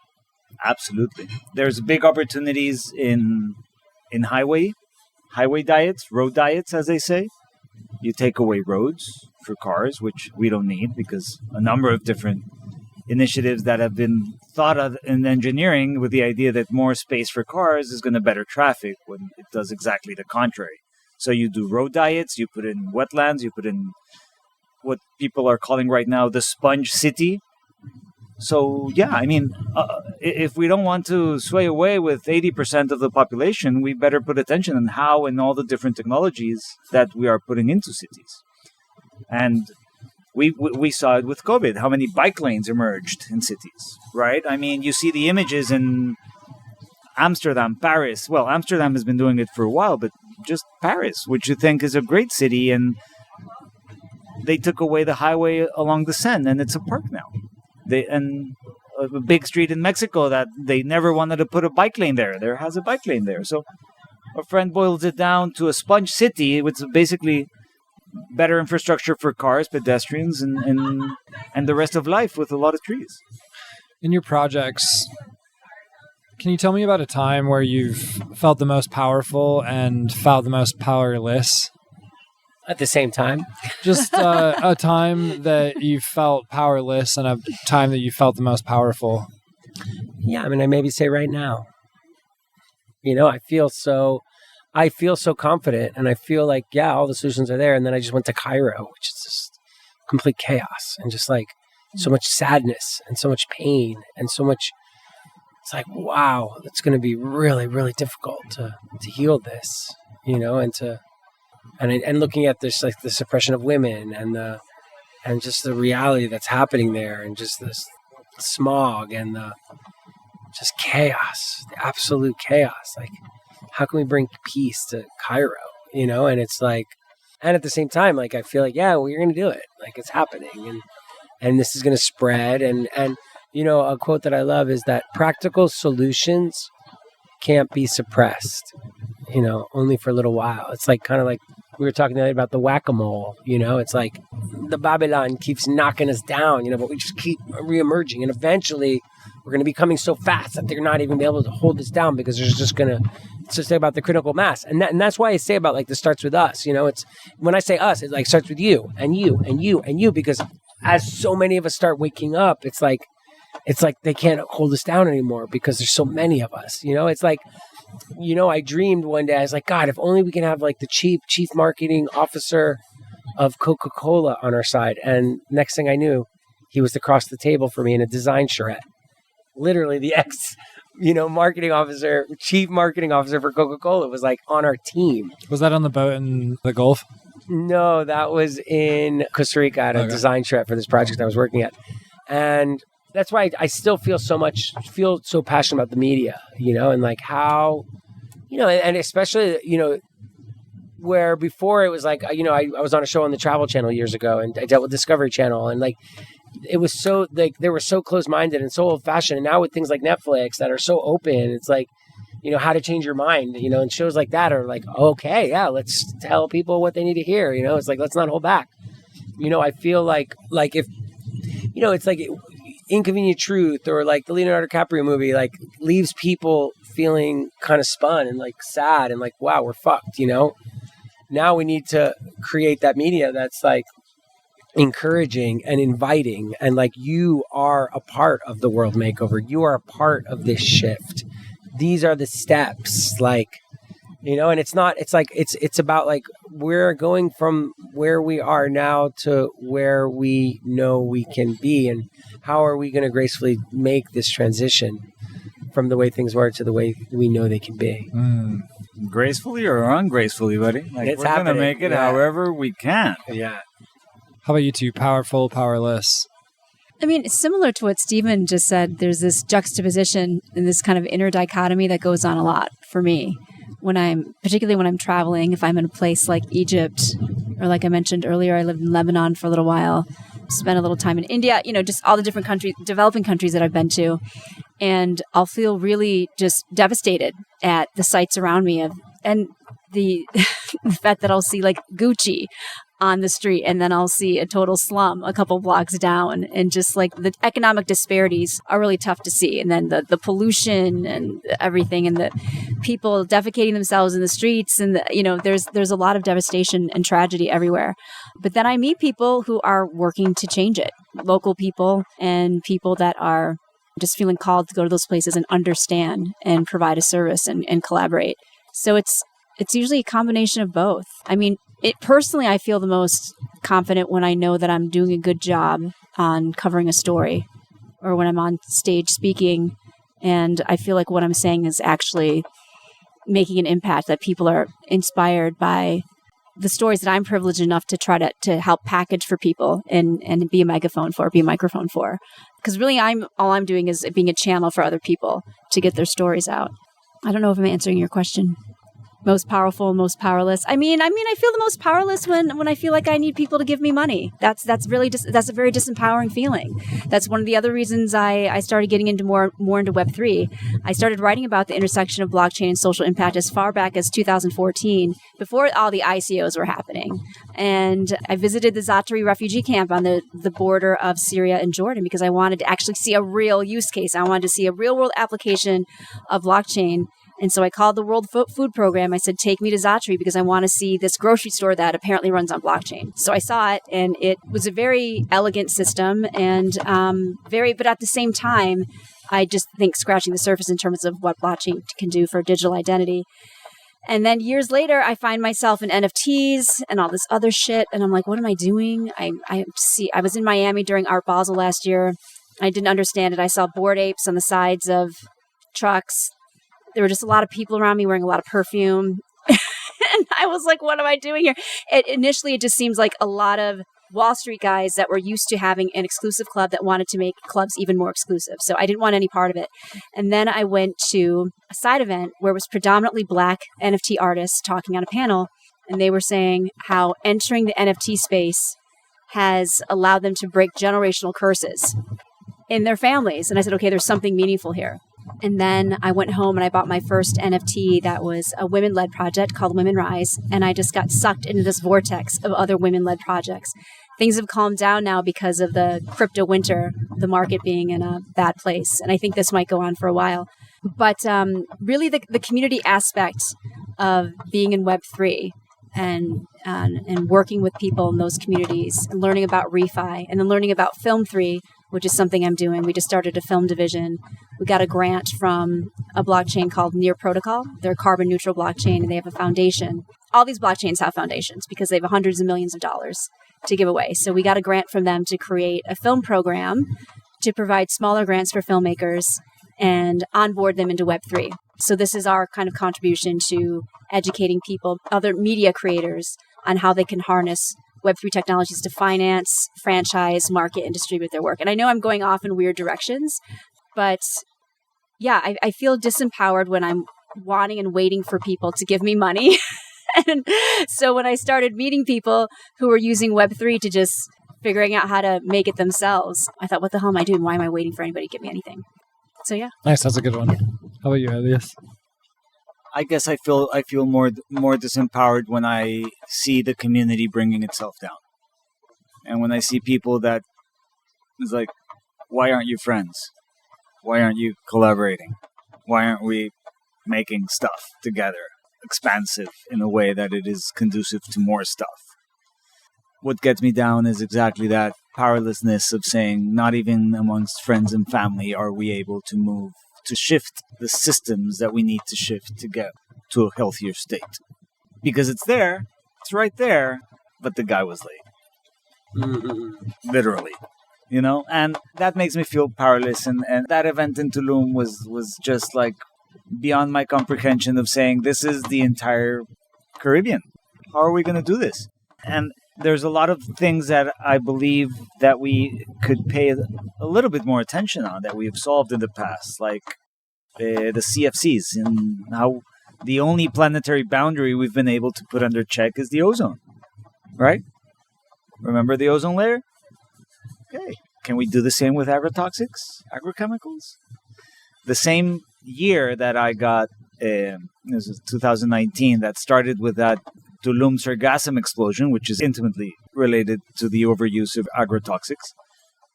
Absolutely. There's big opportunities in highway diets, road diets, as they say. You take away roads for cars, which we don't need, because a number of different initiatives that have been thought of in engineering with the idea that more space for cars is going to better traffic, when it does exactly the contrary. So you do road diets, you put in wetlands, you put in what people are calling right now the sponge city. So, yeah, I mean, if we don't want to sway away with 80% of the population, we better put attention on how and all the different technologies that we are putting into cities. And we saw it with COVID, how many bike lanes emerged in cities, right? I mean, you see the images in Amsterdam, Paris. Well, Amsterdam has been doing it for a while, but just Paris, which you think is a great city, and they took away the highway along the Seine, and it's a park now. And a big street in Mexico that they never wanted to put a bike lane there. There has a bike lane there. So a friend boils it down to a sponge city, which is basically better infrastructure for cars, pedestrians, and the rest of life with a lot of trees. In your projects, can you tell me about a time where you've felt the most powerful and felt the most powerless? At the same time? Just a time that you felt powerless and a time that you felt the most powerful. Yeah, I mean, I maybe say right now. You know, I feel so confident, and I feel like, yeah, all the solutions are there. And then I just went to Cairo, which is just complete chaos and just like so much sadness and so much pain and so much. It's like, wow, it's going to be really, really difficult to heal this, you know, and looking at this, like the suppression of women and just the reality that's happening there, and just this smog and the just chaos, the absolute chaos. Like, how can we bring peace to Cairo? You know, and it's like, and at the same time, like, I feel like, yeah, well, you're going to do it. Like, it's happening, and this is going to spread. And you know, a quote that I love is that practical solutions can't be suppressed, you know, only for a little while. It's like kind of like we were talking earlier about the whack-a-mole, you know, it's like the Babylon keeps knocking us down, you know, but we just keep reemerging. And eventually we're going to be coming so fast that they're not even be able to hold us down, because there's just going to, it's just about the critical mass. And that's why I say about like, this starts with us, you know, it's when I say us, it like starts with you and you and you and you, because as so many of us start waking up, it's like they can't hold us down anymore because there's so many of us, you know. It's like, you know, I dreamed one day, I was like, God, if only we can have like the chief marketing officer of Coca-Cola on our side. And next thing I knew, he was across the table for me in a design charrette. Literally the marketing officer, chief marketing officer for Coca-Cola was like on our team. Was that on the boat in the Gulf? No, that was in Costa Rica at a design charrette for this project I was working at. And that's why I still feel so passionate about the media, you know, and like how, you know, and especially, you know, where before it was like, you know, I was on a show on the Travel Channel years ago, and I dealt with Discovery Channel, and like, it was so, like, they were so close-minded and so old-fashioned. And now with things like Netflix that are so open, it's like, you know, How to Change Your Mind, you know, and shows like that are like, okay, yeah, let's tell people what they need to hear, you know, it's like, let's not hold back. You know, I feel like if, you know, it's like Inconvenient Truth or like the Leonardo DiCaprio movie, like leaves people feeling kind of spun and like sad and like, wow, we're fucked, you know? Now we need to create that media that's like encouraging and inviting, and like, you are a part of the world makeover. You are a part of this shift. These are the steps. Like, And it's about like, we're going from where we are now to where we know we can be, and how are we going to gracefully make this transition from the way things were to the way we know they can be. Gracefully or ungracefully, buddy? Like, It's we're going to happening. make it Yeah. however we can. Yeah. How about you two? Powerful, powerless. I mean, similar to what Stephen just said, there's this juxtaposition and this kind of inner dichotomy that goes on a lot for me particularly when I'm traveling. If I'm in a place like Egypt, or like I mentioned earlier, I lived in Lebanon for a little while, spent a little time in India, just all the different countries, developing countries that I've been to. And I'll feel really just devastated at the sights around me and the fact that I'll see like Gucci on the street, and then I'll see a total slum a couple blocks down, and just like the economic disparities are really tough to see. And then the pollution and everything, and the people defecating themselves in the streets, and there's a lot of devastation and tragedy everywhere. But then I meet people who are working to change it, local people and people that are just feeling called to go to those places and understand and provide a service and collaborate. So it's usually a combination of both. I mean, personally, I feel the most confident when I know that I'm doing a good job on covering a story, or when I'm on stage speaking and I feel like what I'm saying is actually making an impact, that people are inspired by the stories that I'm privileged enough to try to help package for people and be a microphone for. Because really, all I'm doing is being a channel for other people to get their stories out. I don't know if I'm answering your question. Most powerful, most powerless. I mean, I feel the most powerless when I feel like I need people to give me money. That's a very disempowering feeling. That's one of the other reasons I started getting into more into Web3. I started writing about the intersection of blockchain and social impact as far back as 2014, before all the ICOs were happening. And I visited the Zaatari refugee camp on the border of Syria and Jordan, because I wanted to actually see a real use case. I wanted to see a real world application of blockchain. And so I called the World Food Program. I said, take me to Zaatari, because I want to see this grocery store that apparently runs on blockchain. So I saw it, and it was a very elegant system, and but at the same time, I just think scratching the surface in terms of what blockchain can do for digital identity. And then years later, I find myself in NFTs and all this other shit. And I'm like, what am I doing? I was in Miami during Art Basel last year. I didn't understand it. I saw Bored Apes on the sides of trucks. There were just a lot of people around me wearing a lot of perfume. And I was like, what am I doing here? Initially, it just seems like a lot of Wall Street guys that were used to having an exclusive club that wanted to make clubs even more exclusive. So I didn't want any part of it. And then I went to a side event where it was predominantly Black NFT artists talking on a panel. And they were saying how entering the NFT space has allowed them to break generational curses in their families. And I said, okay, there's something meaningful here. And then I went home and I bought my first NFT that was a women-led project called Women Rise. And I just got sucked into this vortex of other women-led projects. Things have calmed down now because of the crypto winter, the market being in a bad place. And I think this might go on for a while. But really the community aspect of being in Web3 and working with people in those communities, and learning about refi, and then learning about Film 3, which is something I'm doing. We just started a film division. We got a grant from a blockchain called Near Protocol. They're a carbon neutral blockchain, and they have a foundation. All these blockchains have foundations because they have hundreds of millions of dollars to give away. So we got a grant from them to create a film program to provide smaller grants for filmmakers and onboard them into Web3. So this is our kind of contribution to educating people, other media creators, on how they can harness Web3 technologies to finance, franchise, market, and distribute their work. And I know I'm going off in weird directions, but yeah, I feel disempowered when I'm wanting and waiting for people to give me money. And so when I started meeting people who were using Web3 to just figuring out how to make it themselves, I thought, what the hell am I doing? Why am I waiting for anybody to give me anything? So yeah. Nice, that's a good one. How about you, Elias? I guess I feel more disempowered when I see the community bringing itself down, and when I see people that is like, why aren't you friends? Why aren't you collaborating? Why aren't we making stuff together, expansive in a way that it is conducive to more stuff? What gets me down is exactly that powerlessness of saying, not even amongst friends and family are we able to shift the systems that we need to shift to get to a healthier state. Because it's there, it's right there, but the guy was late. Literally. And that makes me feel powerless. And that event in Tulum was just like beyond my comprehension of saying, this is the entire Caribbean. How are we going to do this? And there's a lot of things that I believe that we could pay a little bit more attention on that we've solved in the past, like the CFCs, and how the only planetary boundary we've been able to put under check is the ozone, right? Remember the ozone layer? Okay. Can we do the same with agrotoxics, agrochemicals? The same year that I got, this was 2019, that started with that Tulum sargassum explosion, which is intimately related to the overuse of agrotoxics.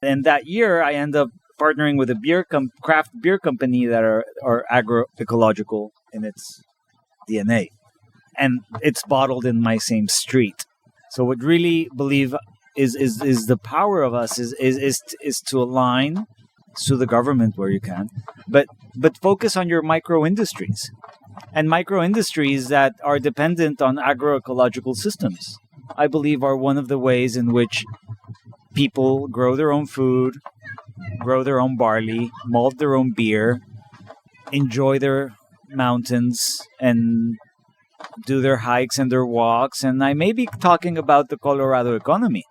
And that year, I end up partnering with a craft beer company that are agroecological in its DNA. And it's bottled in my same street. So what really believe is the power of us is to align to the government where you can, but focus on your micro industries and micro industries that are dependent on agroecological systems. I believe are one of the ways in which people grow their own food, grow their own barley, malt their own beer, enjoy their mountains, and do their hikes and their walks. And I may be talking about the Colorado economy.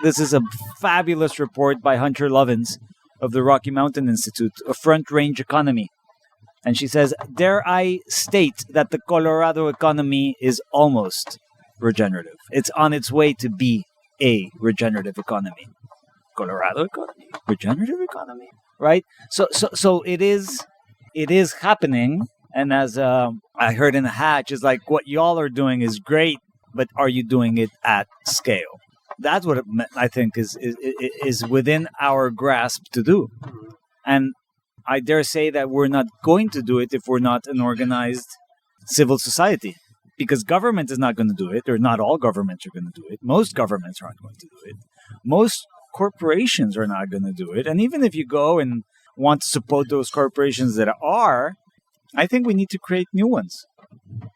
This is a fabulous report by Hunter Lovins of the Rocky Mountain Institute, a front range economy. And she says, dare I state that the Colorado economy is almost regenerative. It's on its way to be a regenerative economy. Colorado economy, regenerative economy, right? So it is happening. And as I heard in the Hatch, is like, what y'all are doing is great, but are you doing it at scale? That's what I think is within our grasp to do. And I dare say that we're not going to do it if we're not an organized civil society. Because government is not going to do it, or not all governments are going to do it. Most governments aren't going to do it. Most corporations are not going to do it. And even if you go and want to support those corporations that are, I think we need to create new ones.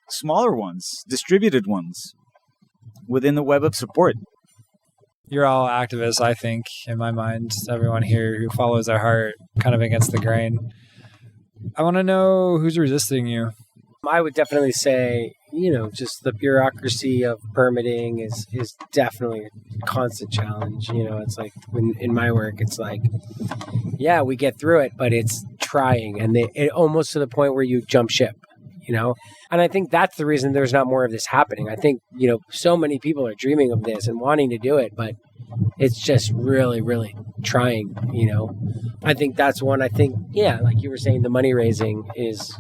Smaller ones, distributed ones, within the web of support. You're all activists, I think, in my mind. Everyone here who follows their heart, kind of against the grain. I want to know who's resisting you. I would definitely say, just the bureaucracy of permitting is definitely a constant challenge. It's like in my work, it's like, yeah, we get through it, but it's trying, and it almost to the point where you jump ship. And I think that's the reason there's not more of this happening. I think, so many people are dreaming of this and wanting to do it, but it's just really, really trying, I think that's one. I think, yeah, like you were saying, the money raising is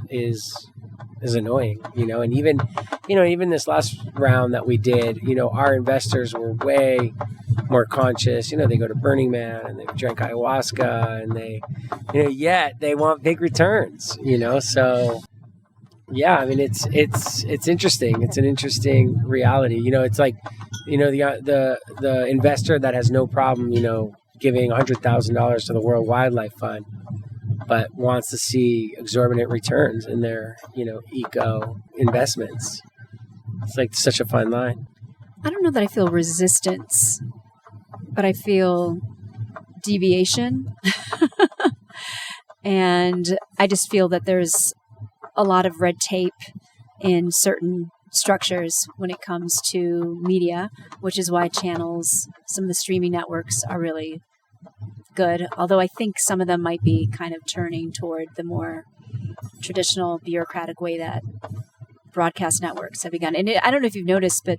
annoying, and even this last round that we did, our investors were way more conscious. They go to Burning Man and they drink ayahuasca and they, yet they want big returns, so. Yeah, I mean it's interesting. It's an interesting reality. It's like, the investor that has no problem, giving $100,000 to the World Wildlife Fund, but wants to see exorbitant returns in their, eco investments. It's like such a fine line. I don't know that I feel resistance, but I feel deviation. And I just feel that there's a lot of red tape in certain structures when it comes to media, which is why channels, some of the streaming networks are really good. Although I think some of them might be kind of turning toward the more traditional bureaucratic way that broadcast networks have begun. And I don't know if you've noticed, but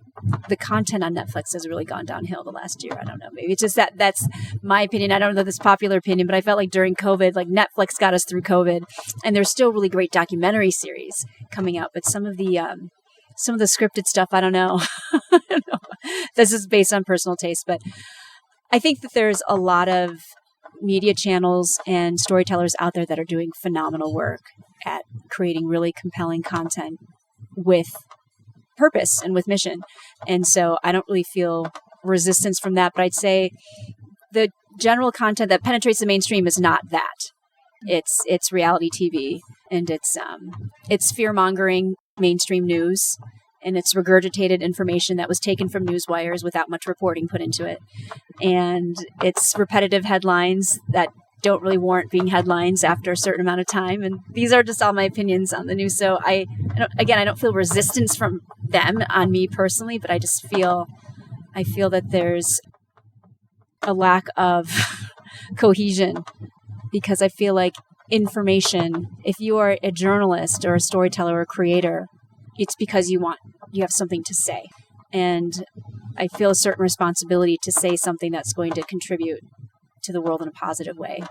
the content on Netflix has really gone downhill the last year. I don't know. Maybe it's just that's my opinion. I don't know this popular opinion, but I felt like during COVID, like Netflix got us through COVID, and there's still really great documentary series coming out. But some of the scripted stuff, I don't know. I don't know. This is based on personal taste, but I think that there's a lot of media channels and storytellers out there that are doing phenomenal work at creating really compelling content with purpose and with mission. And so I don't really feel resistance from that, but I'd say the general content that penetrates the mainstream is not that. It's reality TV. and it's fear-mongering mainstream news, and it's regurgitated information that was taken from news wires without much reporting put into it, and it's repetitive headlines that don't really warrant being headlines after a certain amount of time. And these are just all my opinions on the news. So I don't feel resistance from them on me personally, but I feel that there's a lack of cohesion, because I feel like information, if you are a journalist or a storyteller or a creator, it's because you have something to say. And I feel a certain responsibility to say something that's going to contribute to the world in a positive way,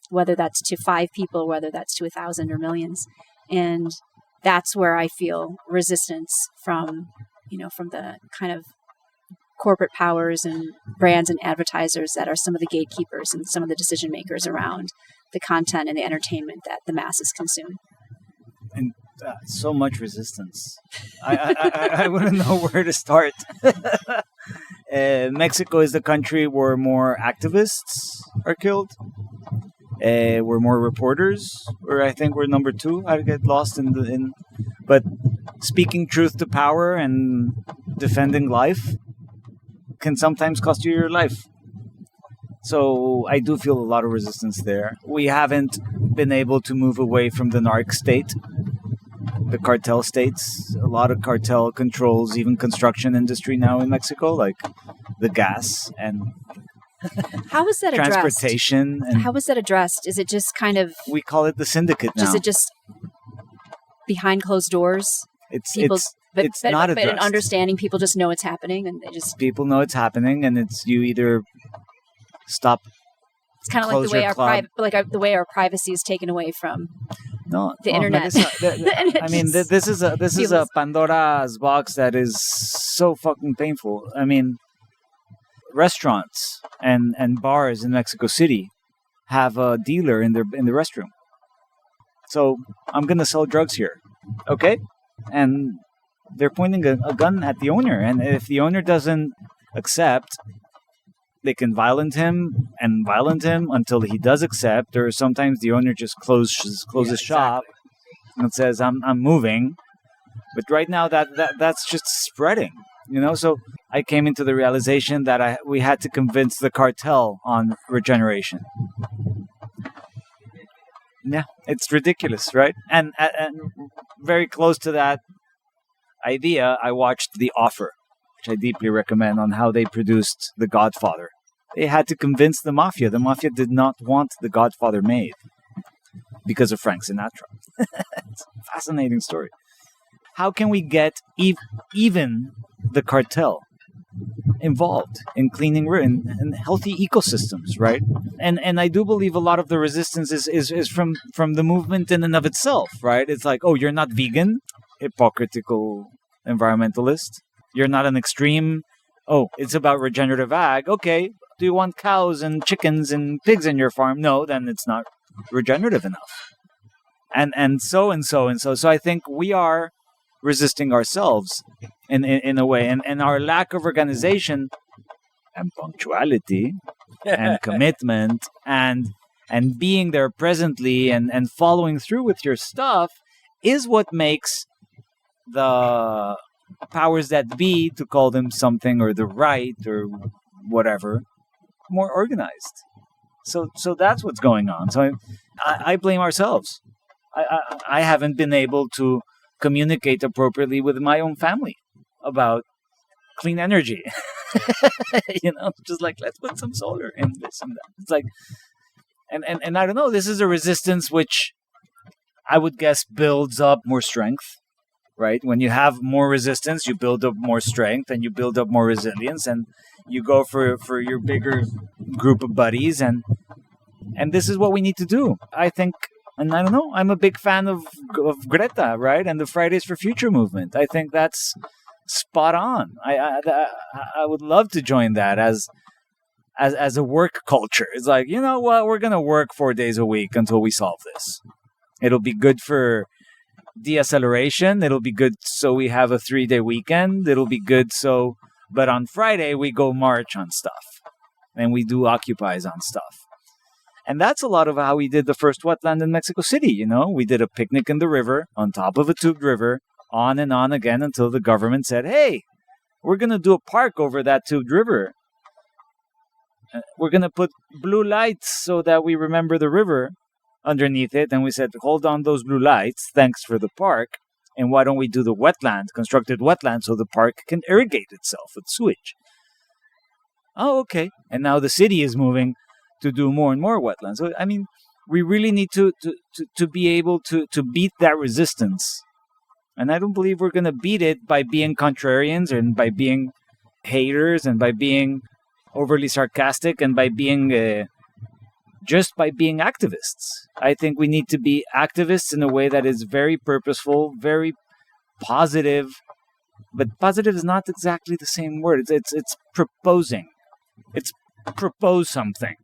whether that's to 5 people, whether that's to 1,000 or millions. And that's where I feel resistance from the kind of corporate powers and brands and advertisers that are some of the gatekeepers and some of the decision makers around the content and the entertainment that the masses consume. And so much resistance. I wouldn't know where to start. Mexico is the country where more activists are killed. Where more reporters, or I think we're number 2. I get lost but speaking truth to power and defending life can sometimes cost you your life. So I do feel a lot of resistance there. We haven't been able to move away from the narc state, the cartel states. A lot of cartel controls even construction industry now in Mexico, like the gas and how is that addressed? Transportation. And how is that addressed? Is it just kind of... We call it the syndicate now. Is it just behind closed doors? It's But not addressed. in understanding, people just know it's happening, and they just... People know it's happening, and it's you either stop. It's kind of like the way our privacy is taken away from the internet. I mean, this is a Pandora's box that is so fucking painful. I mean, restaurants and bars in Mexico City have a dealer in the restroom. So I'm gonna sell drugs here, okay? And they're pointing a gun at the owner, and if the owner doesn't accept, they can violent him until he does accept, or sometimes the owner just closes shop and says, "I'm moving." But right now that's just spreading, So I came into the realization that we had to convince the cartel on regeneration. Yeah, it's ridiculous, right? And very close to that idea, I watched The Offer, which I deeply recommend, on how they produced The Godfather. They had to convince the mafia. The mafia did not want The Godfather made because of Frank Sinatra. It's a fascinating story. How can we get even the cartel involved in cleaning and healthy ecosystems, right? And I do believe a lot of the resistance is from the movement in and of itself, right? It's like, oh, you're not vegan, hypocritical environmentalist. You're not an extreme. Oh, it's about regenerative ag. Okay, do you want cows and chickens and pigs in your farm? No, then it's not regenerative enough. And so. So I think we are resisting ourselves in a way, and our lack of organization and punctuality and commitment and being there presently and following through with your stuff is what makes the powers that be, to call them something, or the right or whatever, more organized. So that's what's going on. So I blame ourselves. I haven't been able to communicate appropriately with my own family about clean energy. Just like, let's put some solar in this and that. It's like, and I don't know, this is a resistance which I would guess builds up more strength, right? When you have more resistance, you build up more strength and you build up more resilience, and you go for your bigger group of buddies, and this is what we need to do, I think. And I don't know, I'm a big fan of Greta, right? And the Fridays for Future movement. I think that's spot on. I would love to join that as a work culture. It's like, you know what, we're going to work 4 days a week until we solve this. It'll be good for deacceleration. It'll be good so we have a 3-day weekend. It'll be good but on Friday we go march on stuff and we do occupies on stuff. And that's a lot of how we did the first wetland in Mexico City. You know, we did a picnic in the river, on top of a tubed river, on and on again until the government said, hey, we're going to do a park over that tubed river. We're going to put blue lights so that we remember the river underneath it. And we said, hold on those blue lights. Thanks for the park. And why don't we do the wetland, constructed wetland, so the park can irrigate itself with sewage? Oh, okay. And now the city is moving to do more and more wetlands. So, I mean, we really need to be able to beat that resistance. And I don't believe we're going to beat it by being contrarians and by being haters and by being overly sarcastic and by being just by being activists. I think we need to be activists in a way that is very purposeful, very positive. But positive is not exactly the same word. It's proposing. It's propose something.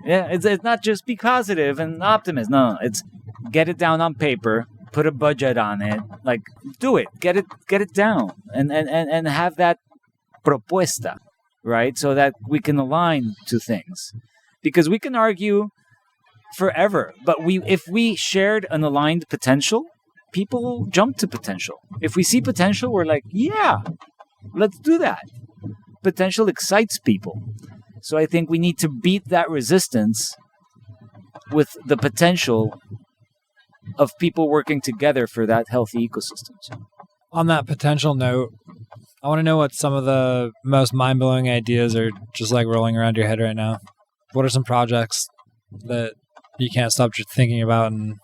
Yeah, it's not just be positive and optimist. No, it's get it down on paper, put a budget on it, like do it, get it down, and have that propuesta, right? So that we can align to things, because we can argue forever, but if we shared an aligned potential, people jump to potential. If we see potential, we're like, yeah, let's do that. Potential excites people. So I think we need to beat that resistance with the potential of people working together for that healthy ecosystems. On that potential note, I want to know what some of the most mind-blowing ideas are just like rolling around your head right now. What are some projects that you can't stop thinking about and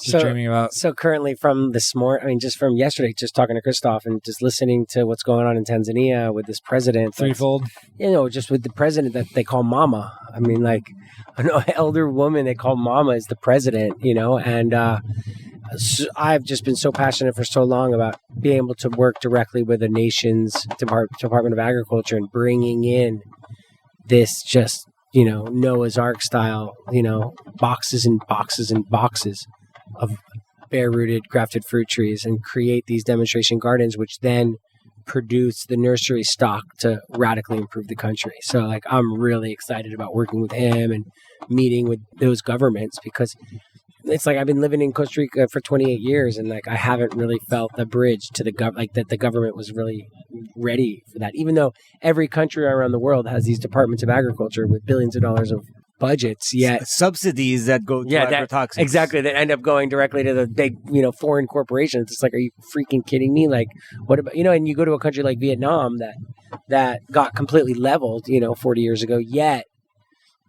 just dreaming about? So currently from this morning, I mean, just from yesterday, just talking to Christoph and just listening to what's going on in Tanzania with this president. Threefold? You know, just with the president that they call mama. I mean, like, an elder woman they call mama is the president, you know, and so I've just been so passionate for so long about being able to work directly with the nation's Department of Agriculture and bringing in this just, you know, Noah's Ark style, you know, boxes and boxes and boxes of bare-rooted grafted fruit trees and create these demonstration gardens, which then produce the nursery stock to radically improve the country. So, like, I'm really excited about working with him and meeting with those governments, because it's like I've been living in Costa Rica for 28 years, and like I haven't really felt the bridge to the that the government was really ready for that. Even though every country around the world has these departments of agriculture with billions of dollars of budgets, yet subsidies that go to agrotoxics. Exactly, that end up going directly to the big, you know, foreign corporations. It's like, are you freaking kidding me? Like, what about, you know, and you go to a country like Vietnam that got completely leveled, you know, 40 years ago, yet,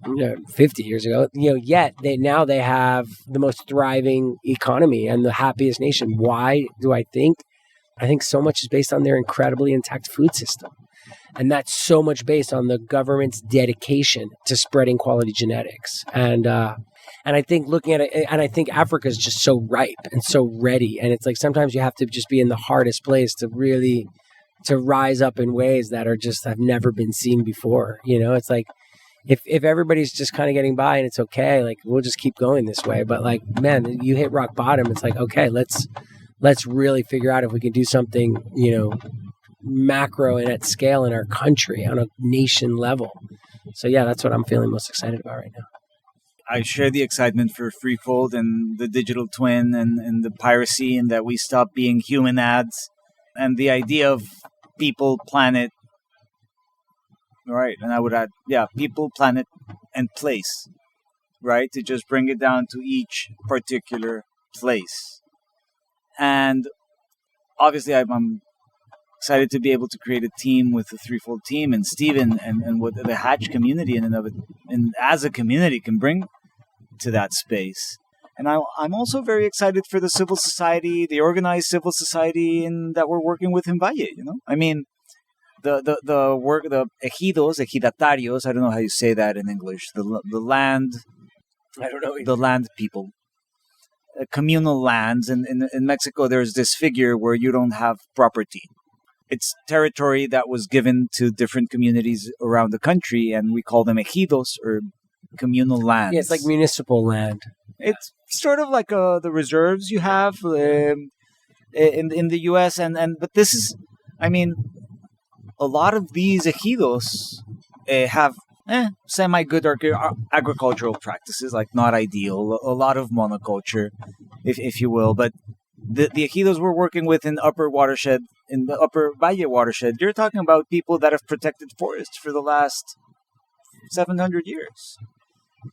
you know, 50 years ago, you know, yet they have the most thriving economy and the happiest nation. Why do I think? I think so much is based on their incredibly intact food system. And that's so much based on the government's dedication to spreading quality genetics. And I think looking at it, and I think Africa is just so ripe and so ready. And it's like sometimes you have to just be in the hardest place to really to rise up in ways that are just have never been seen before. You know, it's like if everybody's just kind of getting by and it's okay, like we'll just keep going this way. But like, man, you hit rock bottom. It's like, okay, let's really figure out if we can do something, you know, macro and at scale in our country on a nation level. So yeah, that's what I'm feeling most excited about right now. I share the excitement for Threefold and the digital twin and the piracy, and that we stop being human ads, and the idea of people, planet, right? And I would add, yeah, people, planet, and place, right? To just bring it down to each particular place. And obviously I'm excited to be able to create a team with the Threefold team and Steven and what the Hatch community in and of it, and as a community can bring to that space. And I'm also very excited for the civil society, the organized civil society that we're working with in Valle, you know? I mean, the work, the ejidos, ejidatarios, I don't know how you say that in English, the land, I don't know. The land people. Communal lands. And in Mexico, there's this figure where you don't have property. It's territory that was given to different communities around the country, and we call them ejidos, or communal lands. Yeah, it's like municipal land. It's sort of like the reserves you have in the U.S. But this is, I mean, a lot of these ejidos have semi-good agricultural practices, like not ideal, a lot of monoculture, if you will. But the ejidos we're working with in the upper Valle watershed, you're talking about people that have protected forests for the last 700 years.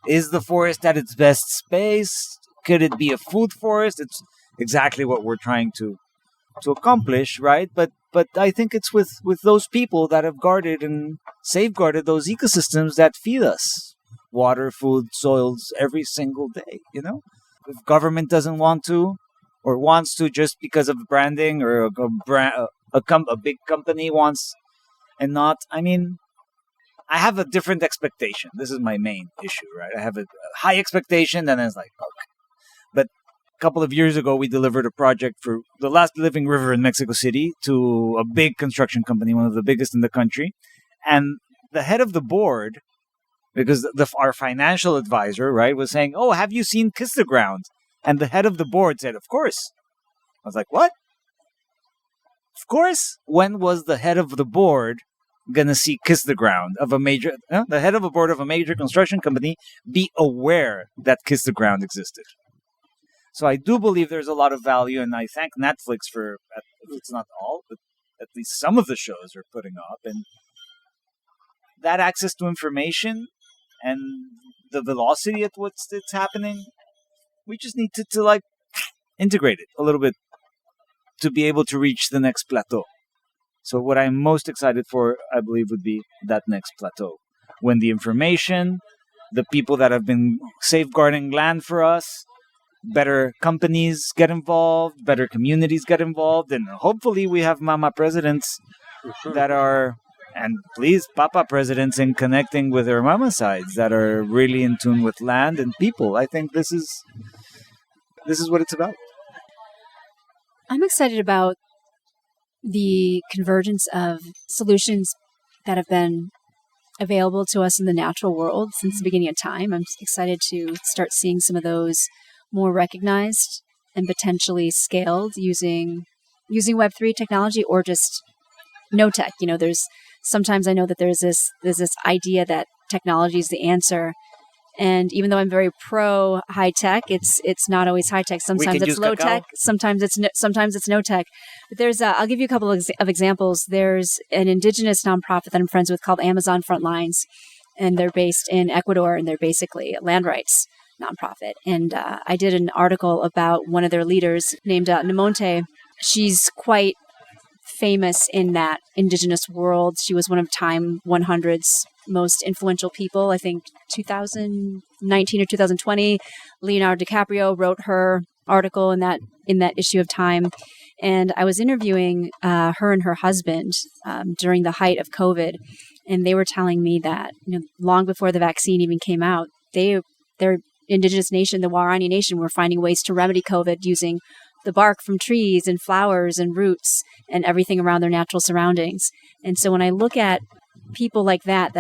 Is the forest at its best space? Could it be a food forest? It's exactly what we're trying to accomplish, right? But I think it's with those people that have guarded and safeguarded those ecosystems that feed us water, food, soils every single day. If government doesn't want to, or wants to just because of branding, or a big company wants and not, I have a different expectation. This is my main issue, right? I have a high expectation, and it's like, okay. But a couple of years ago, we delivered a project for the last living river in Mexico City to a big construction company, one of the biggest in the country. And the head of the board, because our financial advisor, right, was saying, "Oh, have you seen Kiss the Ground?" And the head of the board said, "Of course." I was like, "What? Of course?" When was the head of the board gonna see Kiss the Ground of the head of a board of a major construction company be aware that Kiss the Ground existed? So I do believe there's a lot of value, and I thank Netflix for, it's not all, but at least some of the shows are putting up, and that access to information and the velocity at what's happening, we just need to like integrate it a little bit to be able to reach the next plateau. So what I'm most excited for, I believe, would be that next plateau, when the information, the people that have been safeguarding land for us, better companies get involved, better communities get involved, and hopefully we have mama presidents that are, and please papa presidents, in connecting with their mama sides that are really in tune with land and people. I think this is what it's about. I'm excited about the convergence of solutions that have been available to us in the natural world since the beginning of time. I'm excited to start seeing some of those more recognized and potentially scaled using Web3 technology, or just no tech. Sometimes I know that there's this idea that technology is the answer. And even though I'm very pro high tech, it's not always high tech. Sometimes it's low tech. Sometimes it's no tech. But I'll give you a couple of examples. There's an indigenous nonprofit that I'm friends with called Amazon Frontlines, and they're based in Ecuador, and they're basically a land rights nonprofit. And I did an article about one of their leaders named Namonte. She's quite famous in that indigenous world. She was one of Time 100's most influential people. I think 2019 or 2020, Leonardo DiCaprio wrote her article in that issue of Time. And I was interviewing her and her husband during the height of COVID, and they were telling me that long before the vaccine even came out, their indigenous nation, the Waorani Nation, were finding ways to remedy COVID using the bark from trees and flowers and roots and everything around their natural surroundings. And so when I look at people like that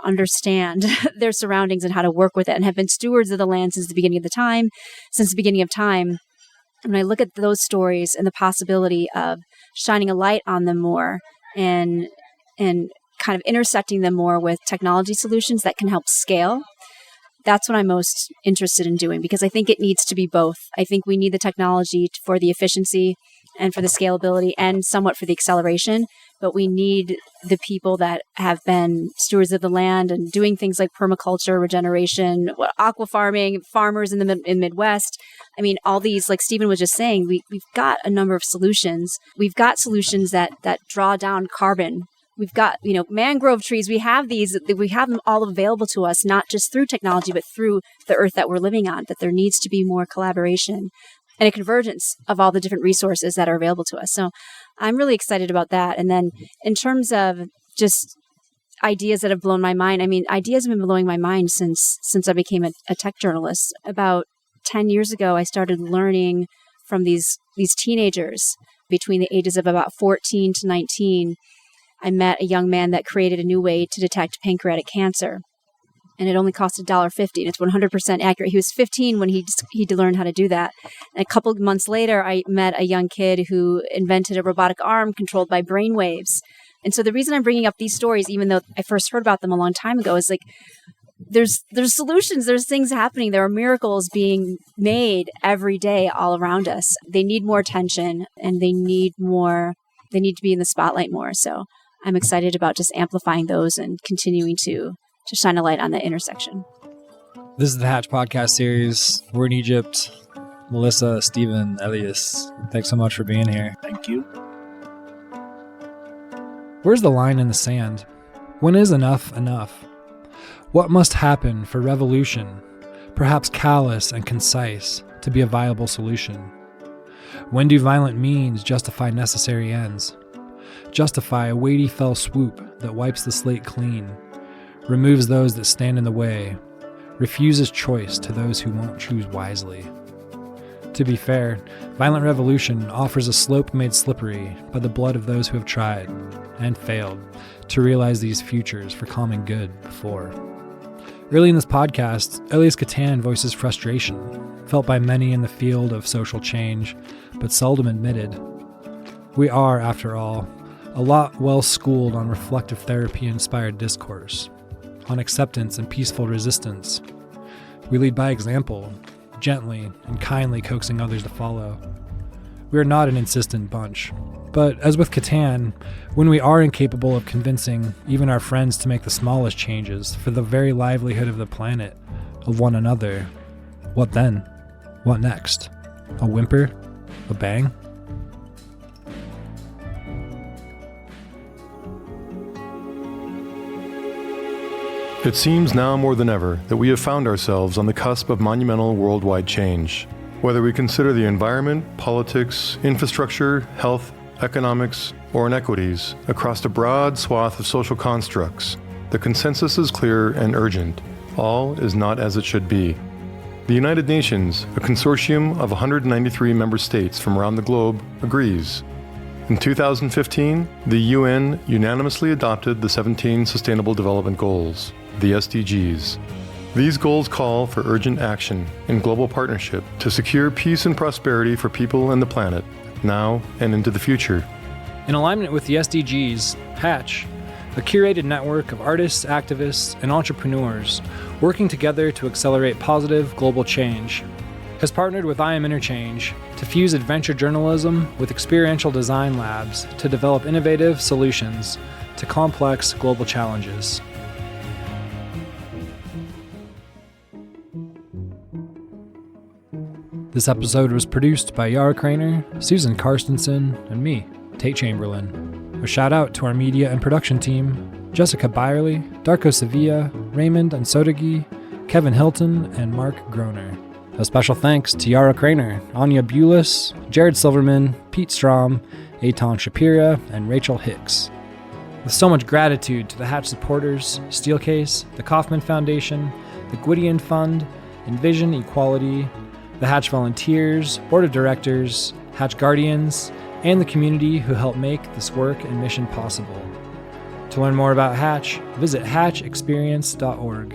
understand their surroundings and how to work with it, and have been stewards of the land since the beginning of time, when I look at those stories and the possibility of shining a light on them more and kind of intersecting them more with technology solutions that can help scale, that's what I'm most interested in doing, because I think it needs to be both. I think we need the technology for the efficiency and for the scalability and somewhat for the acceleration, but we need the people that have been stewards of the land and doing things like permaculture, regeneration, aqua farming, farmers in the Midwest. I mean, all these, like Stephen was just saying, we've got a number of solutions. We've got solutions that draw down carbon. We've got, mangrove trees. We have them all available to us, not just through technology, but through the earth that we're living on. But there needs to be more collaboration and a convergence of all the different resources that are available to us. So I'm really excited about that. And then in terms of just ideas that have blown my mind, ideas have been blowing my mind since I became a tech journalist. About 10 years ago, I started learning from these teenagers between the ages of about 14 to 19. I met a young man that created a new way to detect pancreatic cancer, and it only cost $1.50, and it's 100% accurate. He was 15 when he learned how to do that. And a couple of months later, I met a young kid who invented a robotic arm controlled by brain waves And so the reason I'm bringing up these stories, even though I first heard about them a long time ago, is like, there's solutions, there's things happening, there are miracles being made every day all around us. They need more attention, and they need to be in the spotlight more. So I'm excited about just amplifying those and continuing to shine a light on that intersection. This is the Hatch podcast series. We're in Egypt. Melissa, Stephen, Elias, thanks so much for being here. Thank you. Where's the line in the sand? When is enough enough? What must happen for revolution, perhaps callous and concise, to be a viable solution? When do violent means justify necessary ends? Justify a weighty fell swoop that wipes the slate clean, removes those that stand in the way, refuses choice to those who won't choose wisely. To be fair, violent revolution offers a slope made slippery by the blood of those who have tried, and failed, to realize these futures for common good before. Early in this podcast, Elias Catan voices frustration, felt by many in the field of social change, but seldom admitted. We are, after all, a lot well-schooled on reflective therapy-inspired discourse, on acceptance and peaceful resistance. We lead by example, gently and kindly coaxing others to follow. We are not an insistent bunch, but as with Catan, when we are incapable of convincing even our friends to make the smallest changes for the very livelihood of the planet, of one another, what then? What next? A whimper? A bang? It seems now more than ever that we have found ourselves on the cusp of monumental worldwide change. Whether we consider the environment, politics, infrastructure, health, economics, or inequities across a broad swath of social constructs, the consensus is clear and urgent. All is not as it should be. The United Nations, a consortium of 193 member states from around the globe, agrees. In 2015, the UN unanimously adopted the 17 Sustainable Development Goals, the SDGs. These goals call for urgent action in global partnership to secure peace and prosperity for people and the planet, now and into the future. In alignment with the SDGs, Hatch, a curated network of artists, activists, and entrepreneurs working together to accelerate positive global change, has partnered with I Am Interchange to fuse adventure journalism with experiential design labs to develop innovative solutions to complex global challenges. This episode was produced by Yara Craner, Susan Karstensen, and me, Tate Chamberlain. A shout out to our media and production team, Jessica Byerly, Darko Sevilla, Raymond Ansodagi, Kevin Hilton, and Mark Groner. A special thanks to Yara Craner, Anya Bulis, Jared Silverman, Pete Strom, Eitan Shapira, and Rachel Hicks. With so much gratitude to the Hatch supporters, Steelcase, the Kauffman Foundation, the Gwydion Fund, Envision Equality, the Hatch volunteers, board of directors, Hatch guardians, and the community who help make this work and mission possible. To learn more about Hatch, visit hatchexperience.org.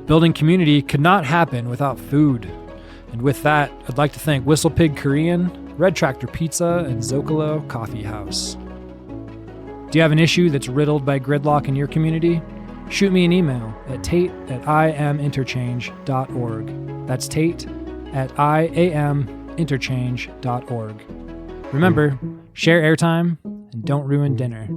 Building community could not happen without food. And with that, I'd like to thank Whistle Pig Korean, Red Tractor Pizza, and Zocalo Coffee House. Do you have an issue that's riddled by gridlock in your community? Shoot me an email at tate@iaminterchange.org. That's tate@iaminterchange.org. Remember, share airtime and don't ruin dinner.